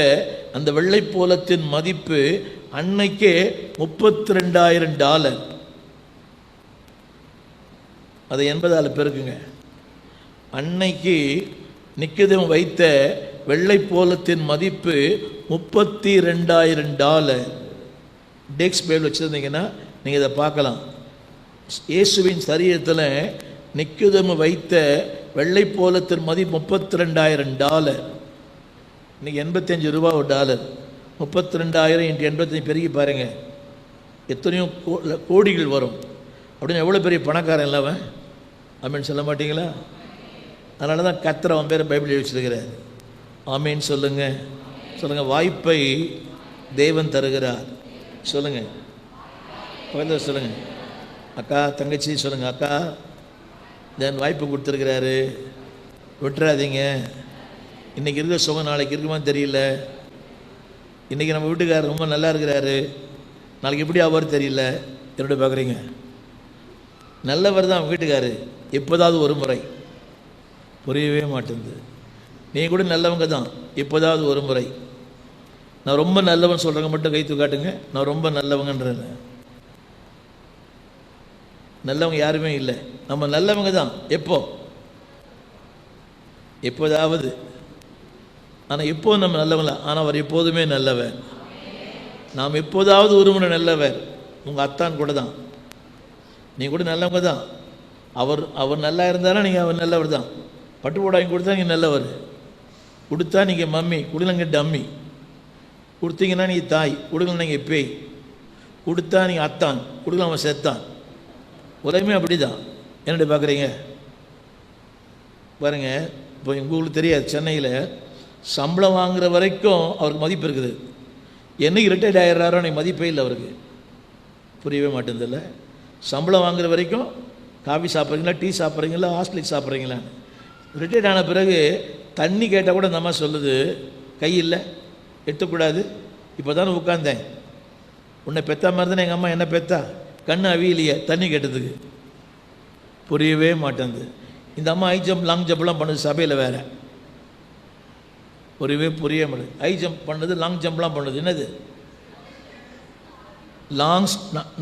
அந்த வெள்ளை போலத்தின் மதிப்பு அன்னைக்கே $32,000. அதை 80ஆல் பெருக்குங்க. அன்னைக்கு நிக்கோதேமு வைத்த வெள்ளை போலத்தின் மதிப்பு $32,000. டெக்ஸ் பேல் வச்சுருந்தீங்கன்னா நீங்கள் இதை பார்க்கலாம். இயேசுவின் சரீரத்தில் நிக்கோதேமு வைத்த வெள்ளை போலத்தின் மதிப்பு $32,000. இன்றைக்கி 85 ரூபா ஒரு டாலர். 32,000 × 85 பெருகி பாருங்கள், எத்தனையோ கோடிகள் வரும். அப்படின்னு எவ்வளோ பெரிய பணக்காரன் இல்லாமல் ஆமீன் சொல்ல மாட்டீங்களா? அதனால தான் கர்த்தர் அவன் பேரை பைபிளில் வச்சுருக்கிறார். ஆமீன் சொல்லுங்கள். சொல்லுங்கள். வாய்ப்பை தேவன் தருகிறார். சொல்லுங்கள். பக்கத்தில் சொல்லுங்கள். அக்கா, தங்கச்சி சொல்லுங்கள். அக்கா, தேவன் வாய்ப்பு கொடுத்துருக்கிறாரு, விட்டுறாதீங்க. இன்றைக்கி இருக்கிற சுகம் நாளைக்கு இருக்குமான்னு தெரியல. இன்றைக்கி நம்ம வீட்டுக்காரர் ரொம்ப நல்லா இருக்கிறாரு, நாளைக்கு எப்படி ஆவார் தெரியல. என்னோட பார்க்குறீங்க, நல்லவர் தான் வீட்டுக்காரு, எப்போதாவது ஒரு முறை. புரியவே மாட்டேங்குது. நீங்கள் கூட நல்லவங்க தான், எப்போதாவது ஒரு முறை. நான் ரொம்ப நல்லவன் சொல்கிறவங்க மட்டும் கை தூக்காட்டுங்க. நான் ரொம்ப நல்லவங்கன்றேன். நல்லவங்க யாருமே இல்லை, நம்ம நல்லவங்க தான். எப்போதாவது. ஆனால் எப்போது நம்ம நல்லவங்களா? ஆனால் அவர் எப்போதுமே நல்லவர். நாம் எப்போதாவது ஒரு முறை நல்லவர். உங்கள் அத்தான் கூட தான், நீங்கள் கூட நல்லவங்க தான். அவர் நல்லா இருந்தாலும் நீங்கள் அவர் நல்லவர் தான். பட்டு போடாங்க கொடுத்தா நீங்கள் நல்லவர், கொடுத்தா நீங்கள் மம்மி, கொடுங்க டம்மி, கொடுத்தீங்கன்னா நீங்கள் தாய், கொடுக்கல நீங்கள் பேய், கொடுத்தா நீங்கள் அத்தான், கொடுக்கலாம் அவன் செத்தான். உலகமே அப்படி தான். என்னடி பார்க்குறீங்க பாருங்கள். இப்போ உங்களுக்கு தெரியாது, சென்னையில் சம்பளம் வாங்குகிற வரைக்கும் அவருக்கு மதிப்பு இருக்குது. என்னைக்கு ரிட்டையர்ட் ஆகிடுறாரோ அன்றைக்கி மதிப்பே இல்லை அவருக்கு. புரியவே மாட்டேங்குதில்ல. சம்பளம் வாங்குகிற வரைக்கும் காஃபி சாப்பிட்றீங்களா, டீ சாப்பிட்றீங்களா, ஹாஸ்டலுக்கு சாப்பிட்றீங்களா. ரிட்டையர்ட் ஆன பிறகு தண்ணி கேட்டால் கூட நம்ம சொல்லுது, கை இல்லை, எட்டக்கூடாது. இப்போ தானே உட்காந்தேன், உன்னை பெத்தா மாதிரி தானே எங்கள் அம்மா என்ன பெத்தா, கண்ணு அவியிலையே தண்ணி கேட்டதுக்கு. புரியவே மாட்டேங்குது. இந்த அம்மா ஹை ஜம்ப் லாங் ஜம்ப்லாம் பண்ணுது சபையில் வேறு. புரிய மாட்டேது. ஹை ஜம்ப் பண்ணுது, லாங் ஜம்ப்லாம் பண்ணுது. என்னது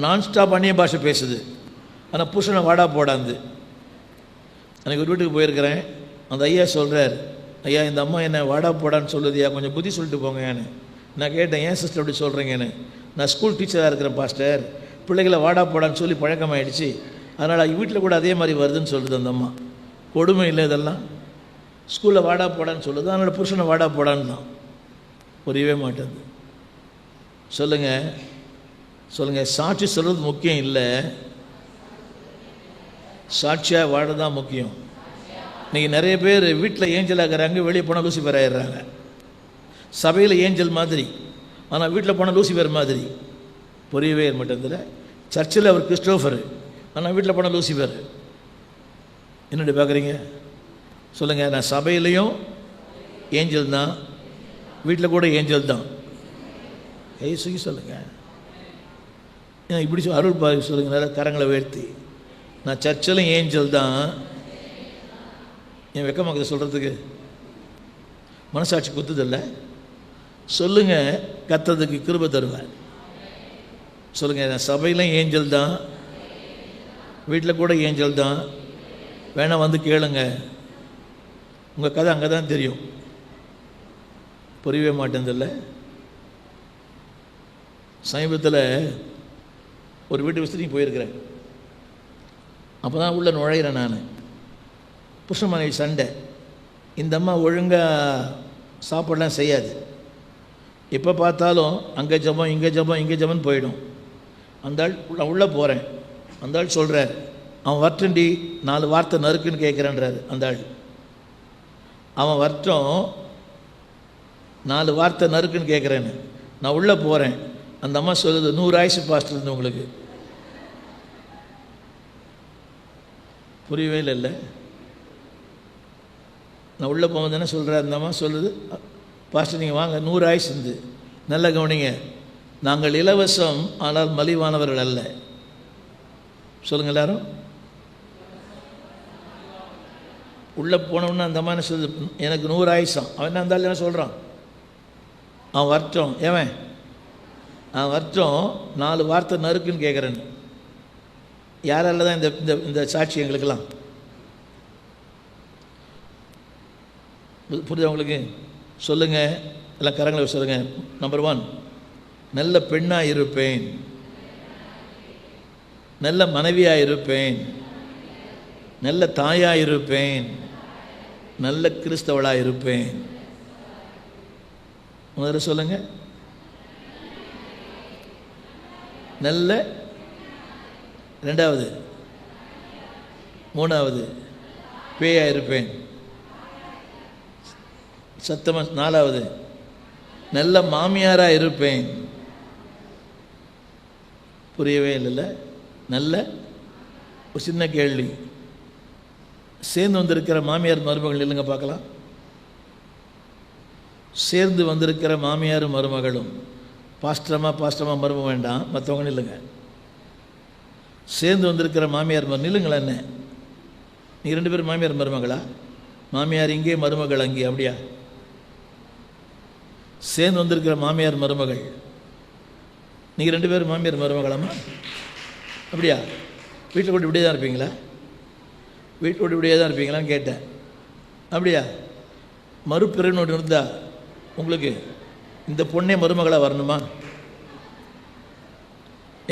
நான் ஸ்டாப் அந்நிய பாஷை பேசுது. ஆனால் புருஷனை வாடா போடாந்து. எனக்கு ஒரு வீட்டுக்கு போயிருக்கிறேன். அந்த ஐயா சொல்கிறார், ஐயா இந்த அம்மா என்ன வாடா போடான்னு சொல்லுதியா, கொஞ்சம் புத்தி சொல்லிட்டு போங்கன்னு. நான் கேட்டேன், ஏன் சிஸ்டர் அப்படி சொல்கிறீங்கன்னு. நான் ஸ்கூல் டீச்சராக இருக்கிறேன் பாஸ்டர், பிள்ளைகளை வாடா போடான்னு சொல்லி பழக்கமாகிடுச்சு. அதனால் வீட்டில் கூட அதே மாதிரி வருதுன்னு சொல்லுது அந்த அம்மா. கொடுமை இல்லை இதெல்லாம். ஸ்கூலில் வாடா போடான்னு சொல்லுது, அதனால் புருஷனை வாடா போடான்னு தான். புரியவே மாட்டேங்குது. சொல்லுங்கள், சாட்சி சொல்கிறது முக்கியம் இல்லை, சாட்சியாக வாழ தான் முக்கியம். இன்றைக்கி நிறைய பேர் வீட்டில் ஏஞ்சல் ஆகிறாங்க, வெளியே போனால் லூசிஃபர் ஆகிடுறாங்க. சபையில் ஏஞ்சல் மாதிரி, ஆனால் வீட்டில் போனால் லூசிஃபர் மாதிரி. புரியவே மாட்டேங்குதுல. சர்ச்சில் அவர் கிறிஸ்டோஃபர், ஆனால் வீட்டில் போனால் லூசிஃபர். என்னடி பார்க்குறீங்க? சொல்லுங்கள், நான் சபையிலையும் ஏஞ்சல் தான், வீட்டில் கூட ஏஞ்சல் தான். சுகி சொல்லுங்கள். ஏன் இப்படி அருள் பாரு சொல்லுங்கள், நல்லா கரங்களை உயர்த்தி. நான் சர்ச்சிலும் ஏஞ்சல் தான். என் வெக்கமாக சொல்கிறதுக்கு மனசாட்சி குத்துதில்லை. சொல்லுங்கள், கத்துறதுக்கு கிருபை தருவேன். சொல்லுங்கள், நான் சபையிலும் ஏஞ்சல் தான், வீட்டில் கூட ஏஞ்சல் தான். வேணா வந்து கேளுங்க, உங்கள் கதை அங்கே தான் தெரியும். புரியவே மாட்டேந்தில்ல. சமீபத்தில் ஒரு வீட்டு விசிட்டிங் போயிருக்கிறேன். அப்போ தான் உள்ளே நுழைகிறேன் நான். புருஷ மனைவி சண்டை. இந்த அம்மா ஒழுங்காக சாப்பாடெலாம் செய்யாது. எப்போ பார்த்தாலும் அங்கே ஜபம் இங்கே ஜபம் இங்கே ஜபம்னு போயிடும். அந்த ஆள் உள்ளே போகிறேன். அந்த ஆள் சொல்கிறார், அவன் வரட்டுண்டி 4 வார்த்தை நறுக்குன்னு கேட்குறேன்றாரு அந்த ஆள். அவன் வரட்டும் 4 வார்த்தை நறுக்குன்னு கேட்குறேன்னு. நான் உள்ளே போகிறேன். அந்த அம்மா சொல்லுது, 100 ஆயுசு பாஸ்டர் இருந்து உங்களுக்கு. புரியவே இல்லை. நான் உள்ளே போகும்போது என்ன சொல்கிறேன், அந்த அம்மா சொல்லுது, பாஸ்டர் நீங்கள் வாங்க, 100 ஆயுசு இருந்து. நல்ல கவனிங்க, நாங்கள் இலவசம் ஆனால் மலிவானவர்கள் அல்ல. சொல்லுங்கள் எல்லாரும். உள்ளே போனோம்னா அந்த அம்மா என்ன சொல்லுது, எனக்கு 100 ஆயுசாம். அவன் என்ன இருந்தாலும் என்ன சொல்கிறான், அவன் வரட்டும். ஏவன் அவன் வரட்டும் 4 வார்த்தை நறுக்குன்னு கேட்குறேன்னு. யாரால தான் இந்த இந்த சாட்சி எங்களுக்கெல்லாம் புரியுது உங்களுக்கு? சொல்லுங்கள், எல்லாம் கரங்களை சொல்லுங்கள். நம்பர் 1, நல்ல பெண்ணாக இருப்பேன், நல்ல மனைவியாக இருப்பேன், நல்ல தாயாக இருப்பேன், நல்ல கிறிஸ்தவளாக இருப்பேன். முதல்ல சொல்லுங்கள், நல்ல, 2வது, 3வது பேயாக இருப்பேன், சத்தமாக 4வது நல்ல மாமியாராக இருப்பேன். புரியவே இல்லைல்ல. நல்ல ஒரு சின்ன கேள்வி, சேர்ந்து வந்திருக்கிற மாமியார் மருமகள் இல்லைங்க பார்க்கலாம். சேர்ந்து வந்திருக்கிற மாமியாரும் மருமகளும், பாஸ்டரமாக மரும வேண்டாம், மற்றவங்க இல்லைங்க. சேர்ந்து வந்திருக்கிற மாமியார் நில்லுங்களா? என்ன நீங்கள் 2 பேரும் மாமியார் மருமகளா? மாமியார் இங்கே மருமகள் அங்கே, அப்படியா? சேர்ந்து வந்திருக்கிற மாமியார் மருமகள் நீங்கள் 2 பேரும் மாமியார் மருமகளாமா? அப்படியா? வீட்டில் கூட இப்படியே தான் இருப்பீங்களா? வீட்டோடு இப்படியே தான் இருப்பீங்களான்னு கேட்டேன். அப்படியா? மறுபிறன்னு ஒன்று இருந்தால் உங்களுக்கு இந்த பொண்ணே மருமகளாக வரணுமா?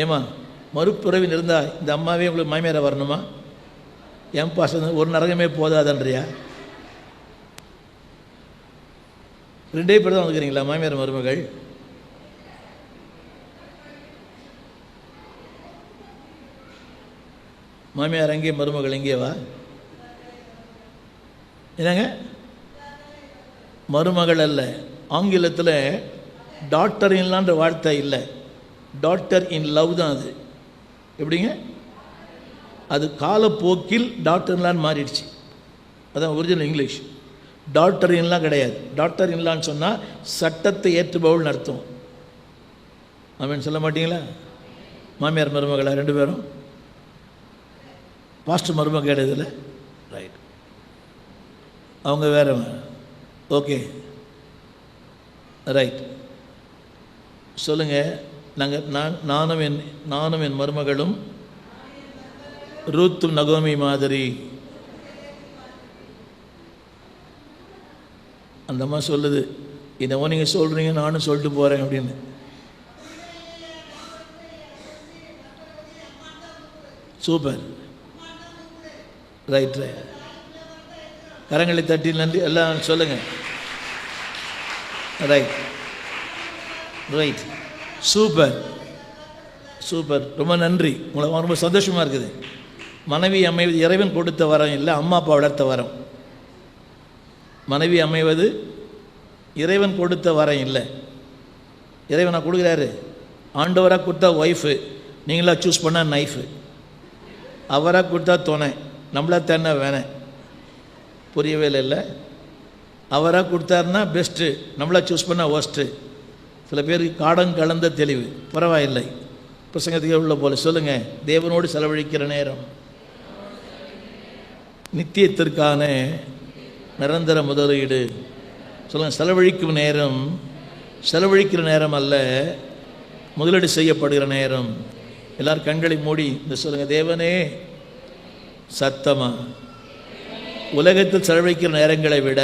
ஏமா மறுபிறவின் இருந்தால் இந்த அம்மாவே உங்களுக்கு மாமியாராக வரணுமா? என் பாசம் ஒரு நரகமே போதாதன்றியா? 2 பேர் தான் வந்துக்கிறீங்களா மாமியார் மருமகள்? மாமியார் அங்கே மருமகள் எங்கேவா? என்னங்க மருமகள் அல்ல, ஆங்கிலத்தில் டாக்டர் இன்லான்ற வார்த்தை இல்லை, டாக்டர் இன் லவ் தான் அது. எப்படிங்க? அது காலப்போக்கில் டாக்டர் இன்லான்னு மாறிடுச்சு. அதான் ஒரிஜினல் இங்கிலீஷ். டாக்டர் இன்லாம் கிடையாது. டாக்டர் இன்லான்னு சொன்னால் சட்டத்தை ஏற்றுபவள்னு அர்த்தம். அவன் சொல்ல மாட்டீங்களா? மாமியார் மருமகளா 2 பேரும்? பாஸ்டர் மருமக கிடையாதுல்ல? ரைட், அவங்க வேற. Okay, right. சொல்லுங்கள், நானும் என் மருமகளும் ரூத்தும் நகோமி மாதிரி. அந்த அம்மா சொல்லுது, என்னவோ நீங்கள் சொல்கிறீங்க, நானும் சொல்லிட்டு போகிறேன் அப்படின்னு. சூப்பர். Right right. கரங்களை தட்டி நன்றி எல்லாம் சொல்லுங்கள். Right right. Super super. ரொம்ப நன்றி. உங்களை ரொம்ப சந்தோஷமாக இருக்குது. மனைவி அமைவது இறைவன் கொடுத்த வரம் இல்லை, அம்மா அப்பா வளர்த்த வரம். மனைவி அமைவது இறைவன் கொடுத்த வரம் இல்லை, இறைவனை கொடுக்குறாரு. ஆண்டவராக கொடுத்தா ஒய்ஃபு, நீங்களாக சூஸ் பண்ணால் நைஃபு. அவராக கொடுத்தா துணை, நம்மளா தானே வேணேன். புரியவே இல்லை. அவராக கொடுத்தாருன்னா பெஸ்ட்டு, நம்மளா சூஸ் பண்ணால் ஒஸ்ட்டு. சில பேருக்கு காடம் கலந்த தெளிவு. பரவாயில்லை, பிரசங்கத்துக்கு உள்ள போல சொல்லுங்கள். தேவனோடு செலவழிக்கிற நேரம் நித்தியத்திற்கான நிரந்தர முதலீடு. சொல்லுங்கள், செலவழிக்கும் நேரம் செலவழிக்கிற நேரம் அல்ல, முதலீடு செய்யப்படுகிற நேரம். எல்லாரும் கண்களை மூடி இந்த சொல்லுங்கள். தேவனே, சத்தமா, உலகத்தில் செலவழிக்கிற நேரங்களை விட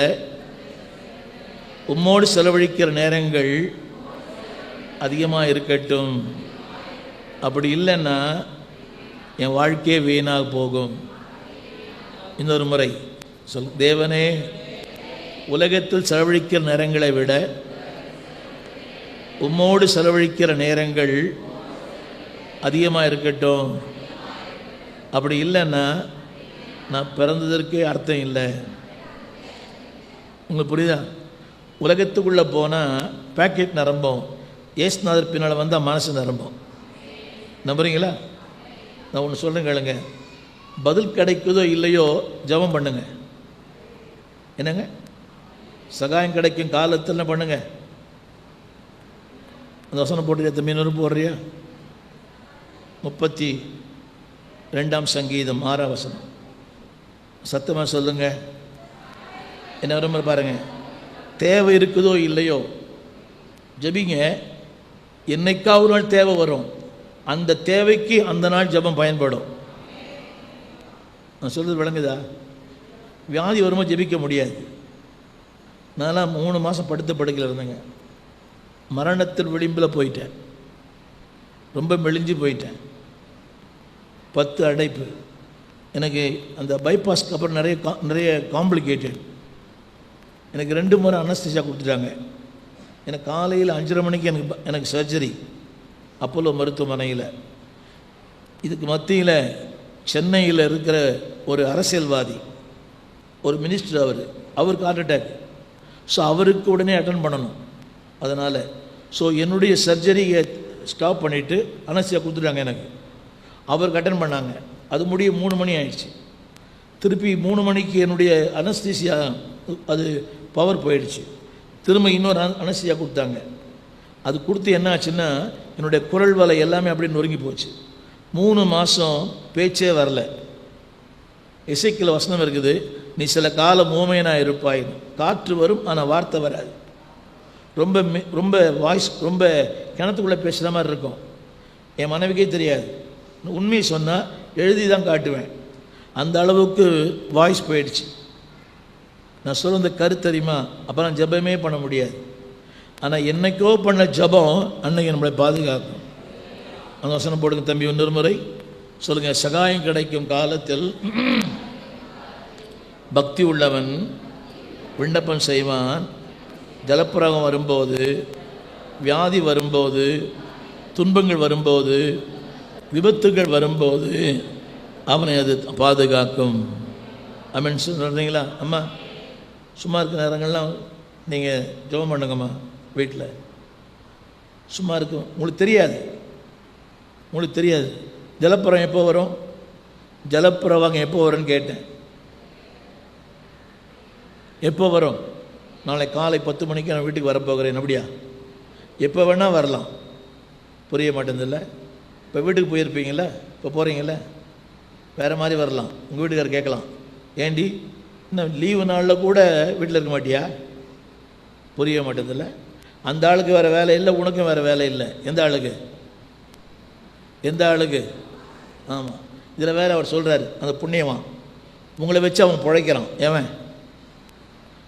உம்மோடு செலவழிக்கிற நேரங்கள் அதிகமாக இருக்கட்டும். அப்படி இல்லைன்னா என் வாழ்க்கையே வீணாக போகும். இன்னொரு முறை சொல். தேவனே, உலகத்தில் செலவழிக்கிற நேரங்களை விட உம்மோடு செலவழிக்கிற நேரங்கள் அதிகமாக இருக்கட்டும். அப்படி இல்லைன்னா நான் பிறந்ததற்கே அர்த்தம் இல்லை. உங்களுக்கு புரியுதா? உலகத்துக்குள்ளே போனால் பேக்கெட் நிரம்பும், ஏசுநாதர் பின்னால் வந்தால் மனசு நிரம்பும். நம்புறீங்களா? நான் ஒன்று சொல்கிறேன் கேளுங்க. பதில் கிடைக்குதோ இல்லையோ ஜெபம் பண்ணுங்க. என்னங்க, சகாயம் கிடைக்கும் காலத்தில் என்ன பண்ணுங்க? அந்த வசனம் போட்டு தம்பி, இன்னொரு போடுறியா? 32ஆம் சங்கீதம் 6ஆம் வசனம். சத்தமாக சொல்லுங்க. என்ன ரொம்ப பாருங்க. தேவை இருக்குதோ இல்லையோ ஜெபிங்க. என்னைக்காவது ஒரு நாள் தேவை வரும். அந்த தேவைக்கு அந்த நாள் ஜெபம் பயன்படும். நான் சொல்கிறது விளங்குதா? வியாதி வரும்போது ஜெபிக்க முடியாது. நான்லாம் 3 மாதம் படுத்த படுக்கையில் இருந்தேங்க. மரணத்தின் விளிம்பில் போயிட்டேன். ரொம்ப மெலிஞ்சு போயிட்டேன். 10 அடைப்பு. எனக்கு அந்த பைபாஸ்க்கு அப்புறம் நிறைய காம்ப்ளிகேட்டட். எனக்கு 2 முறை அனஸ்தீசியா கொடுத்துட்டாங்க. எனக்கு காலையில் 5:30 மணிக்கு எனக்கு சர்ஜரி அப்போலோ மருத்துவமனையில். இதுக்கு மத்தியில் சென்னையில் இருக்கிற ஒரு அரசியல்வாதி, ஒரு மினிஸ்டர், அவருக்கு ஹார்ட் அட்டாக். ஸோ அவருக்கு உடனே அட்டன் பண்ணணும். அதனால் என்னுடைய சர்ஜரியை ஸ்டாப் பண்ணிவிட்டு அனஸ்தீசியா கொடுத்துட்டாங்க எனக்கு. அவருக்கு அட்டன் பண்ணாங்க. அது முடிய 3 மணி ஆயிடுச்சு. திருப்பி 3 மணிக்கு என்னுடைய அனஸ்தீசியா அது பவர் போயிடுச்சு. திரும்ப இன்னொரு அனஸ்தீசியா கொடுத்தாங்க. அது கொடுத்து என்ன ஆச்சுன்னா என்னுடைய குரல் வலை எல்லாமே அப்படியே நொறுங்கி போச்சு. 3 மாதம் பேச்சே வரல. இசைக்கில் வசனம் இருக்குது, நீ சில காலம் ஊமையனாக இருப்பாய். காற்று வரும் ஆனால் வார்த்தை வராது. ரொம்ப ரொம்ப வாய்ஸ் ரொம்ப கிணத்துக்குள்ளே பேசுகிற மாதிரி இருக்கும். என் மனைவிக்கே தெரியாது. உண்மையை சொன்னால் எழுதி தான் காட்டுவேன். அந்த அளவுக்கு வாய்ஸ் போயிடுச்சு. நான் சொல்ல இந்த கருத்தறியுமா? அப்போ நான் ஜபமே பண்ண முடியாது. ஆனால் என்னைக்கோ பண்ண ஜபம் அன்னைக்கு நம்மளை பாதுகாக்கும். அந்த வசனம் போடுங்க தம்பி, இன்னொரு முறை சொல்லுங்கள். சகாயம் கிடைக்கும் காலத்தில் பக்தி உள்ளவன் விண்ணப்பம் செய்வான். ஜலப்பிரகம் வரும்போது, வியாதி வரும்போது, துன்பங்கள் வரும்போது, விபத்துகள் வரும்போது அவனை அது பாதுகாக்கும். அமீன் சொல்கிறீங்களா? அம்மா சும்மா இருக்கிற நேரங்கள்லாம் நீங்கள் ஜெபம் பண்ணுங்கம்மா. வீட்டில் சும்மா இருக்கும். உங்களுக்கு தெரியாது ஜலப்புறம் எப்போ வரும், ஜலப்பிரவாகம் எப்போ வரும்னு கேட்டேன். எப்போ வரும்? நாளை காலை 10 மணிக்கு நான் வீட்டுக்கு வரப்போகிறேன். அப்படியா? எப்போ வேணால் வரலாம். புரிய மாட்டேங்குதில்ல. இப்போ வீட்டுக்கு போயிருப்பீங்கள, இப்போ போகிறீங்கள, வேறு மாதிரி வரலாம். உங்கள் வீட்டுக்காரர் கேட்கலாம், ஏண்டி இன்னும் லீவு நாளில் கூட வீட்டில் இருக்க மாட்டியா? புரிய மாட்டேங்குதில்ல. அந்த ஆளுக்கு வேறு வேலை இல்லை, உனக்கும் வேறு வேலை இல்லை. எந்த ஆளுக்கு? ஆமாம். இதில் வேறு அவர் சொல்கிறார், அந்த புண்ணியவான் உங்களை வச்சு அவன் பிழைக்கிறான். ஏவன்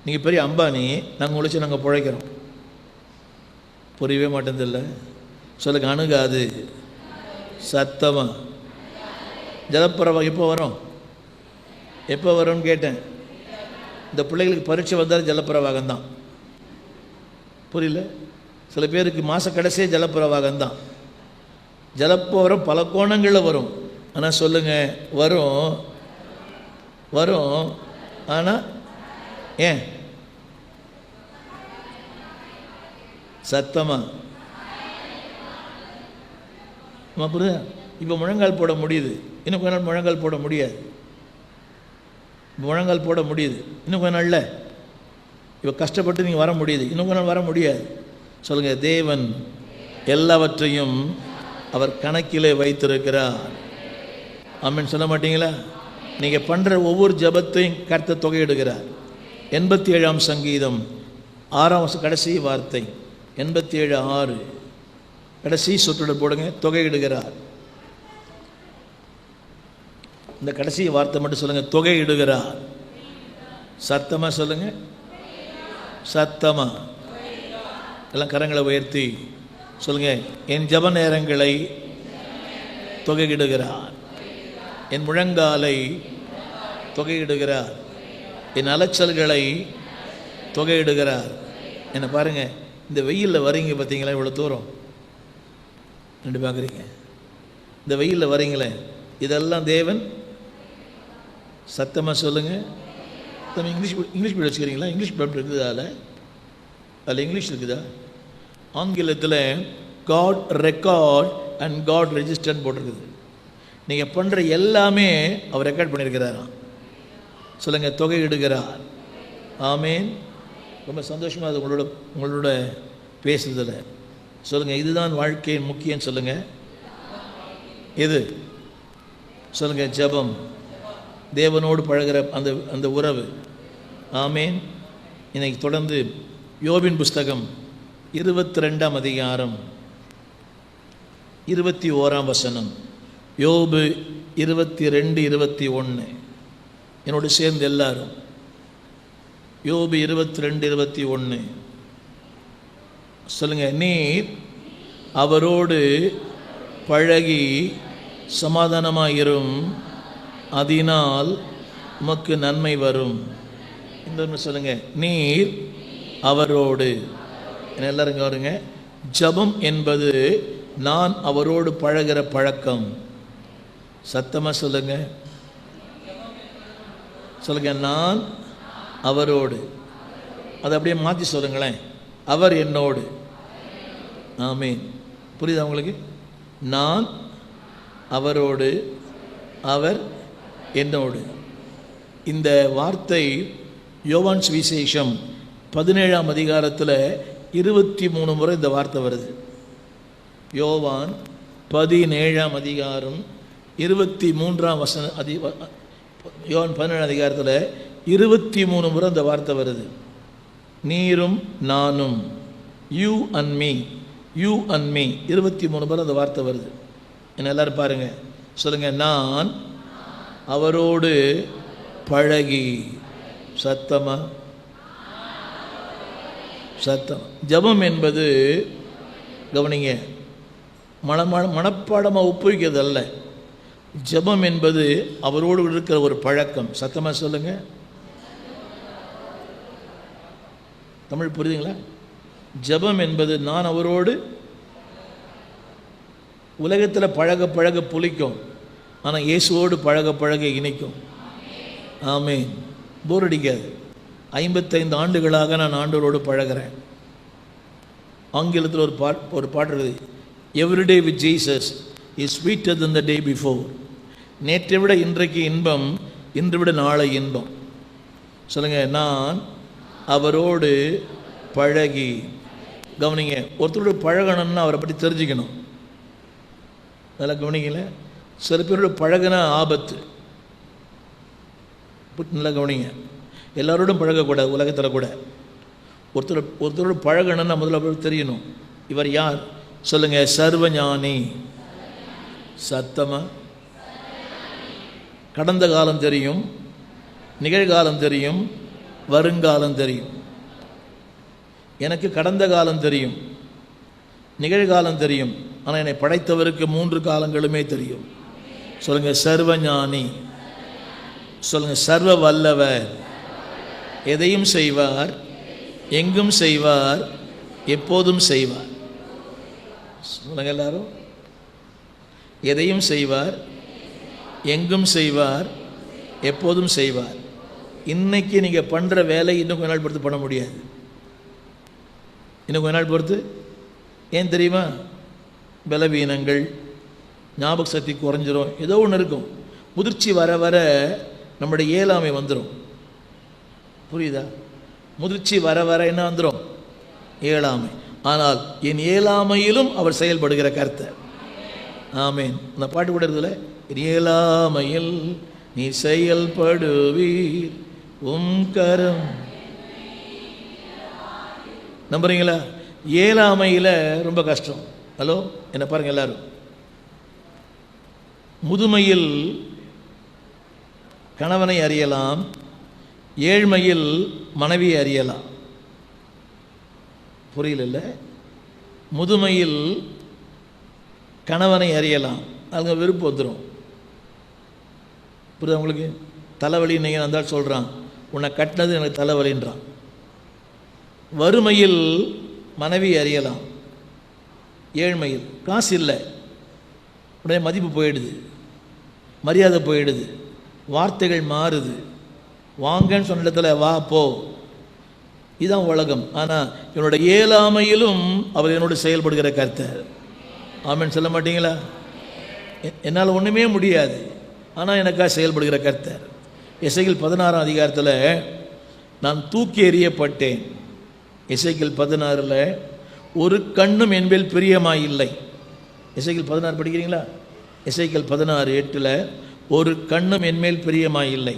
நீங்கள் பெரிய அம்பானி, நாங்கள் உழைச்சி நாங்கள் பிழைக்கிறோம். புரியவே மாட்டேங்குதில்ல. சொல்லுங்க. அணுகாது. சத்தமாக. ஜலப்பிரவாகம் எப்போ வரும்? எப்போ வரும்னு கேட்டேன். இந்த பிள்ளைகளுக்கு பரீட்சை வந்தால் ஜலப்பிரவாகம் தான். புரியல? சில பேருக்கு மாத கடைசியே ஜலப்பிரவாகம் தான். ஜலப்போரம் பல கோணங்களில் வரும். ஆனால் சொல்லுங்கள், வரும் வரும். ஆனால் ஏன் சத்தமாக புரியுதா? இப்போ முழங்கால் போட முடியுது, இன்னும் கொஞ்ச நாள் முழங்கால் போட முடியாது. முழங்கால் போட முடியுது, இன்னும் கொஞ்ச நாளில். இப்போ கஷ்டப்பட்டு நீங்கள் வர முடியுது, இன்னும் கொஞ்ச நாள் வர முடியாது. சொல்லுங்கள், தேவன் எல்லாவற்றையும் அவர் கணக்கிலே வைத்திருக்கிறார். ஆமென் சொல்ல மாட்டீங்களா? நீங்கள் பண்ணுற ஒவ்வொரு ஜபத்தையும் கர்த்தர் தொகையிடுகிறார். 87ஆம் சங்கீதம் 6ஆம் கடைசி வார்த்தை, 87:6 கடைசி சொற்றொடர் போடுங்க, தொகையிடுகிறார். இந்த கடைசி வார்த்தை மட்டும் சொல்லுங்கள், தொகையிடுகிறார். சத்தமாக சொல்லுங்கள், சத்தமாக எல்லாம் கரங்களை உயர்த்தி சொல்லுங்கள், என் ஜப நேரங்களை தொகையிடுகிறார், என் முழங்காலை தொகையிடுகிறார், என் அலைச்சல்களை தொகையிடுகிறார். என்ன பாருங்கள், இந்த வெயிலில் வரீங்க பார்த்தீங்களா, இவ்வளோ தூரம் ரெண்டு பார்க்குறீங்க, இந்த வெயிலில் வரீங்களே, இதெல்லாம் தேவன். சத்தமாக சொல்லுங்கள். நம்ம இங்கிலீஷ் மீடியம் வச்சுக்கிறீங்களா? இங்கிலீஷ் பேப்பர் இருக்குதா? அதில் இங்கிலீஷ் இருக்குதா? ஆங்கிலத்தில் காட் ரெக்கார்ட் அண்ட் காட் ரெஜிஸ்டர்னு போட்டிருக்குது. நீங்கள் பண்ணுற எல்லாமே அவர் ரெக்கார்ட் பண்ணியிருக்கிறாராம். சொல்லுங்கள், தொகையிடுகிறார். ஆமேன். ரொம்ப சந்தோஷமாக அது உங்களோட பேசுறதில். சொல்லுங்கள், இதுதான் வாழ்க்கையின் முக்கியம். சொல்லுங்கள், இது சொல்லுங்கள், ஜெபம், தேவனோடு பழகிற அந்த உறவு. ஆமேன். இன்னைக்கு தொடர்ந்து யோபின் புஸ்தகம் 22ஆம் அதிகாரம் 21ஆம் வசனம். யோபு 22, 21 என்னோடு சேர்ந்து எல்லாரும். யோபு 22, 21 சொல்லுங்க. நீர் அவரோடு பழகி சமாதானமாயிரும், அதனால் உமக்கு நன்மை வரும். இந்த சொல்லுங்க, நீர் அவரோடு. எல்லாரும் வருங்க. ஜபம் என்பது நான் அவரோடு பழகிற பழக்கம். சத்தமாக சொல்லுங்க, சொல்லுங்க, நான் அவரோடு. அதை அப்படியே மாற்றி சொல்லுங்களேன், அவர் என்னோடு. ஆமீன். புரியுதா உங்களுக்கு? நான் அவரோடு, அவர் என்னோடு. இந்த வார்த்தை யோவான் சுவிசேஷம் 17ஆம் அதிகாரத்தில் 23 முறை இந்த வார்த்தை வருது. யோவான் 17ஆம் அதிகாரம் 23ஆம் வசனம். யோவான் 17ஆம் அதிகாரத்தில் 23 முறை இந்த வார்த்தை வருது. நீரும் நானும், you and me, you and me, 23 முறை அந்த வார்த்தை வருது. என்ன எல்லாரும் பாருங்க, சொல்லுங்க, நான் அவரோடு பழகி. சத்தமா, சத்தம். ஜபம் என்பது, கவனிங்க, மனப்பாடமாக ஒப்புவிக்கிறது அல்ல. ஜபம் என்பது அவரோடு இருக்கிற ஒரு பழக்கம். சத்தமாக சொல்லுங்க. தமிழ் புரியுதுங்களா? ஜபம் என்பது நான் அவரோடு. உலகத்தில் பழக பழக புளிக்கும், ஆனால் இயேசுவோடு பழக பழக இனிக்கும். ஆமேன். போர் அடிக்காது. 55 ஆண்டுகளாக நான் ஆண்டவரோடு பழகிறேன். ஆங்கிலத்தில் ஒரு பாட்டு இருக்குது, everyday with Jesus is sweeter than the day before. நேற்றை விட இன்றைக்கு இன்பம், இன்று விட நாளை இன்பம். சொல்லுங்கள், நான் அவரோடு பழகி. கவனிங்க, ஒருத்தரோடு பழகணும்னா அவரை பற்றி தெரிஞ்சுக்கணும். அதெல்லாம் கவனிக்கல. சில பேரோட பழகினா ஆபத்து. நல்லா கவனிங்க. எல்லாரோடும் பழகக்கூடாது உலகத்தில் கூட. ஒருத்தரோடு பழகணும்னா முதல்ல அவருக்கு தெரியணும், இவர் யார். சொல்லுங்கள், சர்வஞானி. சத்தமாக. கடந்த காலம் தெரியும், நிகழ்காலம் தெரியும், வருங்காலம் தெரியும். எனக்கு கடந்த காலம் தெரியும், நிகழ்காலம் தெரியும், ஆனால் என்னை படைத்தவருக்கு 3 காலங்களுமே தெரியும். சொல்லுங்கள், சர்வஞானி. சொல்லுங்க, சர்வ வல்லவர், எதையும் செய்வார், எங்கும் செய்வார், எப்போதும் செய்வார். சொல்லுங்க எல்லாரும், எதையும் செய்வார், எங்கும் செய்வார், எப்போதும் செய்வார். இன்னைக்கு நீங்கள் பண்ணுற வேலை இன்னும் கொஞ்ச நாள் பொறுத்து பண்ண முடியாது. இன்னும் கொஞ்ச நாள் பொறுத்து. ஏன் தெரியுமா? பலவீனங்கள், ஞாபக சக்தி குறைஞ்சிரும், ஏதோ ஒன்று இருக்கும். முதிர்ச்சி வர வர நம்முடைய இயலாமை வந்துடும். புரியுதா? முதிர்ச்சி வர வர என்ன வந்துடும்? இயலாமை. ஆனால் என் இயலாமையிலும் அவர் செயல்படுகிற கர்த்தர். ஆமேன். அந்த பாட்டு கூட இருக்குதுல்ல, இயலாமையில் நீ செயல்படுவீர் உம் கரம். நம்புறீங்களா? இயலாமையில் ரொம்ப கஷ்டம். ஹலோ, என்ன பாருங்க எல்லாரும். முதுமையில் கணவனை அறியலாம், ஏழ்மையில் மனைவியை அறியலாம். புரியல? முதுமையில் கணவனை அறியலாம், அவங்க விருப்பம் வந்துடும். புரியுதா உங்களுக்கு? தலைவலி நீங்கள் வந்தால் சொல்கிறான், உன்னை கட்டினது எனக்கு தலைவலின்றான். வறுமையில் மனைவி அறியலாம், ஏழ்மையில் காசு இல்லை, உடனே மதிப்பு போயிடுது, மரியாதை போயிடுது, வார்த்தைகள் மாறுது. வாங்கன்னு சொன்ன இடத்துல வா போ, இதுதான் உலகம். ஆனால் என்னோட இயலாமையிலும் அவர் என்னோட செயல்படுகிற கர்த்தர். ஆமென் சொல்ல மாட்டீங்களா? என்னால் ஒன்றுமே முடியாது, ஆனால் எனக்காக செயல்படுகிற கர்த்தர். எசேக்கியேல் 16 அதிகாரத்தில் நான் தூக்கி எறியப்பட்டேன். எசேக்கியேல் 16 ஒரு கண்ணும் என்பேல் பிரியமாயில்லை. எசேக்கியேல் 16 படிக்கிறீங்களா? எசேக்கியேல் 16:8 ஒரு கண்ணும் என்மேல் பிரியமாயில்லை.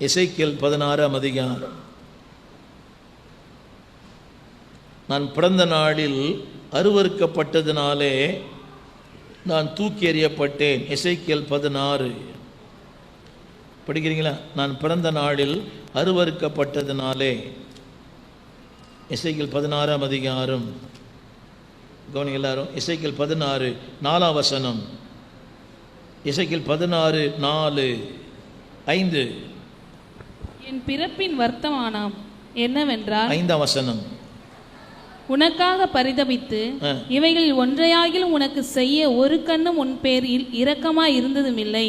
எசேக்கியேல் 16 அதிகாரம். நான் பிறந்த நாளில் அருவருக்கப்பட்டதினாலே நான் தூக்கி எறியப்பட்டேன். எசேக்கியேல் 16 படிக்கிறீங்களா? நான் பிறந்த நாளில் அருவருக்கப்பட்டதினாலே. எசேக்கியேல் 16 அதிகாரம் கவனிங்க எல்லாரும். எசேக்கியேல் 16 4ஆம் வசனம். எசேக்கியேல் 16 4 5. என் பிறப்பின் வர்த்தமானம் என்னவென்றால், 5ஆம் வசனம், உனக்காக பரிதபித்து இவைகளில் ஒன்றையாகிலும் உனக்கு செய்ய ஒரு கண்ணும் உன் பேரில் இரக்கமாய் இருந்ததும் இல்லை.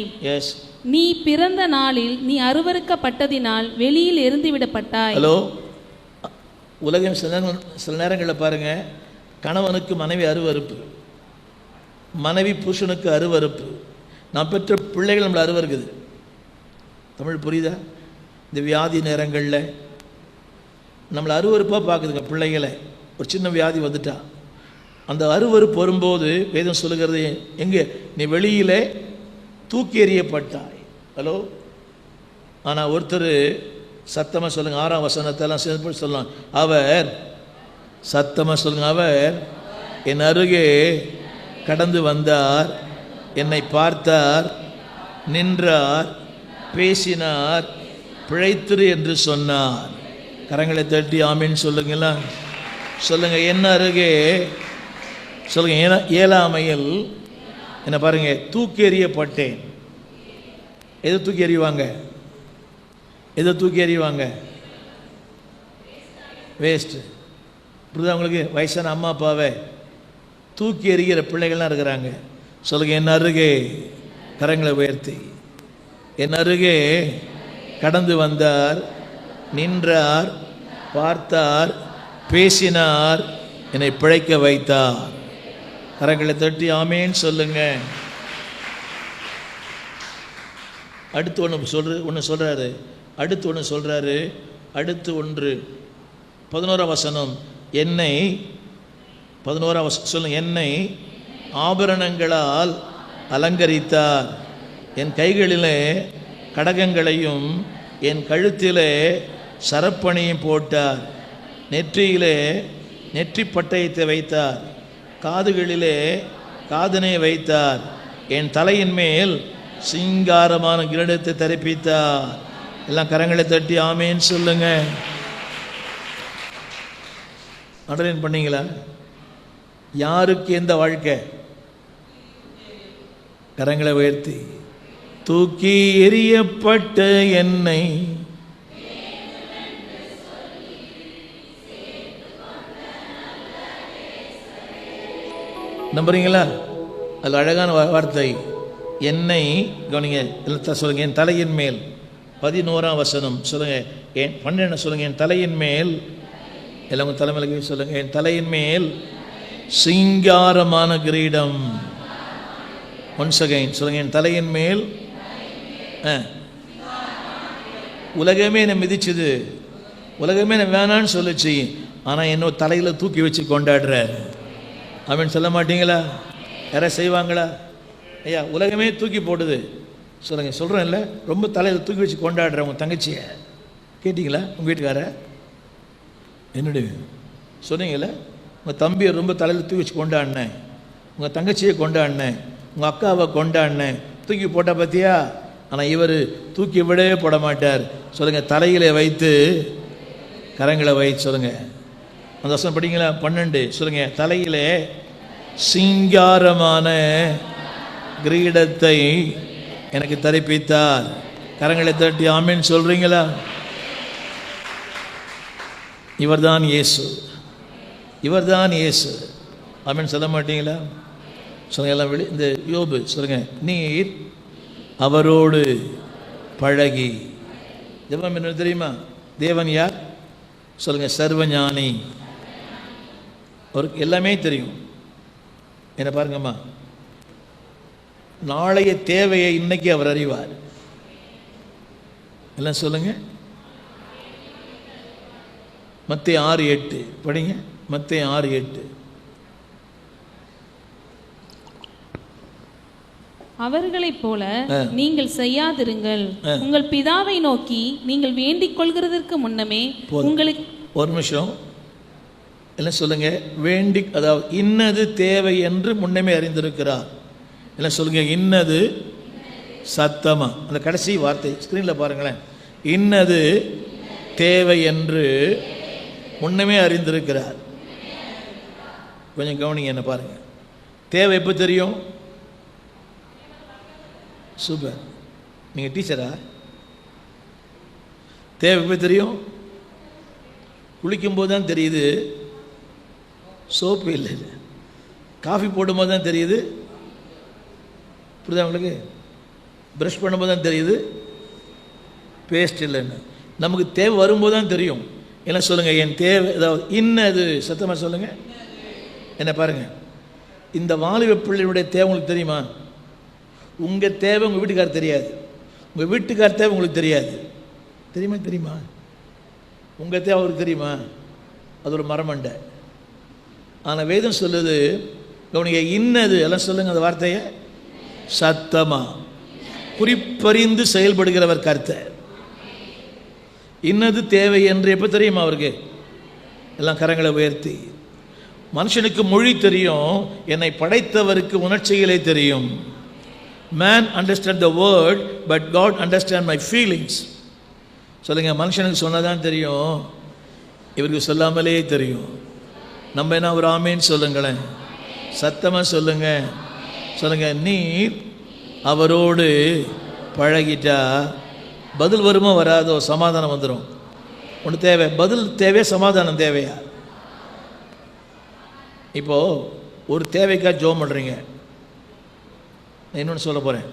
நீ பிறந்த நாளில் நீ அருவருக்கப்பட்டதினால் வெளியில் எறிந்துவிடப்பட்டாய். ஹலோ, உலகம் சில நேரங்களில் பாருங்க, கணவனுக்கு மனைவி அருவருப்பு, மனைவி புருஷனுக்கு அருவருப்பு, நான் பெற்ற பிள்ளைகள் நம்மளை அருவருக்குது. தமிழ் புரியுதா? இந்த வியாதி நேரங்களில் நம்மளை அருவருப்பாக பார்க்குதுங்க பிள்ளைகளை. ஒரு சின்ன வியாதி வந்துட்டா அந்த அருவருப்பு வரும்போது வேதம் சொல்லுகிறது, எங்கே நீ வெளியிலே தூக்கி எறியப்பட்டாய். ஹலோ, ஆனால் ஒருத்தர் சத்தமாக சொல்லுங்கள், 6ஆம் வசனத்தெல்லாம் சேர்ந்து சொல்லலாம். அவர் சத்தமாக சொல்லுங்கள், அவர் என் அருகே கடந்து வந்தார், என்னை பார்த்தார், நின்றார், பேசினார், பிழைத்திரு என்று சொன்னார். கரங்களை தட்டி ஆமீன் சொல்லுங்களா? சொல்லுங்கள், என்ன அருகே சொல்லுங்கள். இயலாமையில் என்ன பாருங்க, தூக்கி எறியப்பட்டேன். எதை தூக்கி எறிவாங்க? எதை தூக்கி எறிவாங்க? வேஸ்ட்டு. புரியுதா உங்களுக்கு? வயசான அம்மா அப்பாவை தூக்கி எறிகிற பிள்ளைகள்லாம் இருக்கிறாங்க. சொல்லுங்க, என் அருகே, கரங்களை உயர்த்தி, என் அருகே கடந்து வந்தார், நின்றார், பார்த்தார், பேசினார், என்னை பிழைக்க வைத்தார். கரங்களை தட்டி ஆமேன்னு சொல்லுங்க. அடுத்து ஒன்று சொல்கிறாரு. அடுத்து ஒன்று சொல்கிறாரு. அடுத்து 11ஆம் வசனம். என்னை 11ஆம் வசனம் சொல்லுங்க. என்னை ஆபரணங்களால் அலங்கரித்தார், என் கைகளிலே கடகங்களையும் என் கழுத்திலே சரப்பணியும் போட்டார், நெற்றியிலே நெற்றி பட்டயத்தை வைத்தார், காதுகளிலே காதனை வைத்தார், என் தலையின் மேல் சிங்காரமான கிரீடத்தை தரிப்பித்தார். எல்லாம் கரங்களை தட்டி ஆமேன்னு சொல்லுங்க. அண்டர்லைன் பண்ணீங்களா? யாருக்கு எந்த வாழ்க்கை? கரங்களை உயர்த்தி தூக்கி எறியப்பட்ட என்னை நம்புறீங்களா? அது அழகான வார்த்தை. என்னை கவனிங்க, சொல்லுங்க. என் தலையின் மேல் 11ஆம் வசனம் சொல்லுங்க. என் 12 சொல்லுங்க. என் தலையின் மேல் எல்லாம் தலைமையில சொல்லுங்க. என் தலையின் மேல் சிங்காரமான கிரீடம். ஒன்ஸ் அகைன் சொல்லுங்க. என் தலையின் மேல் உலகமே என்னை மிதிச்சுது, உலகமே என்னை வேணான்னு சொல்லிச்சு, ஆனால் என்ன தலையில் தூக்கி வச்சு கொண்டாடுற. அவன் சொல்ல மாட்டீங்களா? யாராவது செய்வாங்களா? ஐயா, உலகமே தூக்கி போடுது சொல்லுங்க. சொல்கிறேன் இல்லை, ரொம்ப தலையில் தூக்கி வச்சு கொண்டாடுற உங்கள் தங்கச்சியை கேட்டிங்களா? உங்கள் வீட்டுக்கார என்னுடைய சொன்னீங்களே, உங்கள் தம்பியை ரொம்ப தலையில் தூக்கி வச்சு கொண்டாடினேன், உங்கள் தங்கச்சியை கொண்டாடினேன், உங்கள் அக்காவை கொண்டாடினேன், தூக்கி போட்ட பார்த்தியா? ஆனால் இவர் தூக்கி விடவே போட மாட்டார். சொல்லுங்கள். தலையில் வைத்து கரங்களை வைத்து சொல்லுங்கள். அந்த வசனம் படிங்களா? 12 சொல்லுங்க. தலையிலே சிங்காரமான கிரீடத்தை எனக்கு தரிப்பித்தார். கரங்களை தட்டி ஆமென் சொல்றீங்களா? இவர்தான் இயேசு, இவர்தான் இயேசு. ஆமென் சொல்ல மாட்டீங்களா? சொல்லுங்க எல்லாம். இந்த யோபு சொல்லுங்க. நீர் அவரோடு பழகி. தேவன் என்ன தெரியுமா? தேவன் யார் சொல்லுங்க? சர்வஞானி. அவருக்கு எல்லாமே தெரியும். என்ன பாருங்கம்மா, நாளைய தேவையை இன்னைக்கு அவர் அறிவார். எல்லாம் சொல்லுங்க. மத்தேயு 6:8 படிங்க. மத்தேயு 6:8. அவர்களைப் போல நீங்கள் செய்யாதிருங்கள். உங்கள் பிதாவை நோக்கி நீங்கள் வேண்டிக் கொள்கிறதற்கு முன்னமே உங்களுக்கு. ஒரு நிமிஷம் என்ன சொல்லுங்க. வேண்டி, அதாவது இன்னது தேவை என்று முன்னமே அறிந்திருக்கிறார். என்ன சொல்லுங்க. இன்னது சத்தமா, அந்த கடைசி வார்த்தை ஸ்கிரீனில் பாருங்களேன். இன்னது தேவை என்று முன்னமே அறிந்திருக்கிறார். கொஞ்சம் கவனிங்க, என்ன பாருங்க. தேவை எப்போ தெரியும்? சூப்பர், நீங்கள் டீச்சரா? தேவை எப்போ தெரியும்? குளிக்கும்போது தான் தெரியுது, சோப்பு இல்லை. காஃபி போடும்போது தான் தெரியுது, புரியுதா உங்களுக்கு? ப்ரஷ் பண்ணும்போது தான் தெரியுது பேஸ்ட் இல்லைன்னு. நமக்கு தேவை வரும்போது தான் தெரியும். என்ன சொல்லுங்கள். என் தேவை, அதாவது இன்னது சத்தமாக சொல்லுங்கள். என்ன பாருங்கள். இந்த வாலிப பிள்ளையுடைய தேவை உங்களுக்கு தெரியுமா? உங்கள் தேவை உங்கள் வீட்டுக்கார் தெரியாது, உங்கள் வீட்டுக்கார் தேவை உங்களுக்கு தெரியாது. தெரியுமா? தெரியுமா? உங்கள் தேவை அவருக்கு தெரியுமா? அது ஒரு மரமண்டை. ஆனால் வேதம் சொல்லுது, கவனிங்க. இன்னது எல்லாம் சொல்லுங்க அந்த வார்த்தையை. சத்தமா குறிப்பறிந்து செயல்படுகிறவர் கர்த்தர். இன்னது தேவை என்று எப்போ தெரியுமா அவருக்கு? எல்லாம் கரங்களை உயர்த்தி. மனுஷனுக்கு மொழி தெரியும், என்னை படைத்தவருக்கு உணர்ச்சிகளே தெரியும். Man understand the word, but God understand my feelings. சொல்லுங்க. மனுஷனுக்கு சொன்னதான் தெரியும், இவருக்கு சொல்லாமலே தெரியும். நம்ம என்ன ஒரு ஆமேன்னு சொல்லுங்களேன், சத்தமாக சொல்லுங்க. சொல்லுங்க. நீர் அவரோடு பழகிட்டா பதில் வருமோ வராதோ, சமாதானம் வந்துடும். ஒன்று தேவை, பதில் தேவை, சமாதானம் தேவையா? இப்போது ஒரு தேவைக்காக ஜெபம் பண்ணுறீங்க. நான் இன்னொன்று சொல்ல போகிறேன்.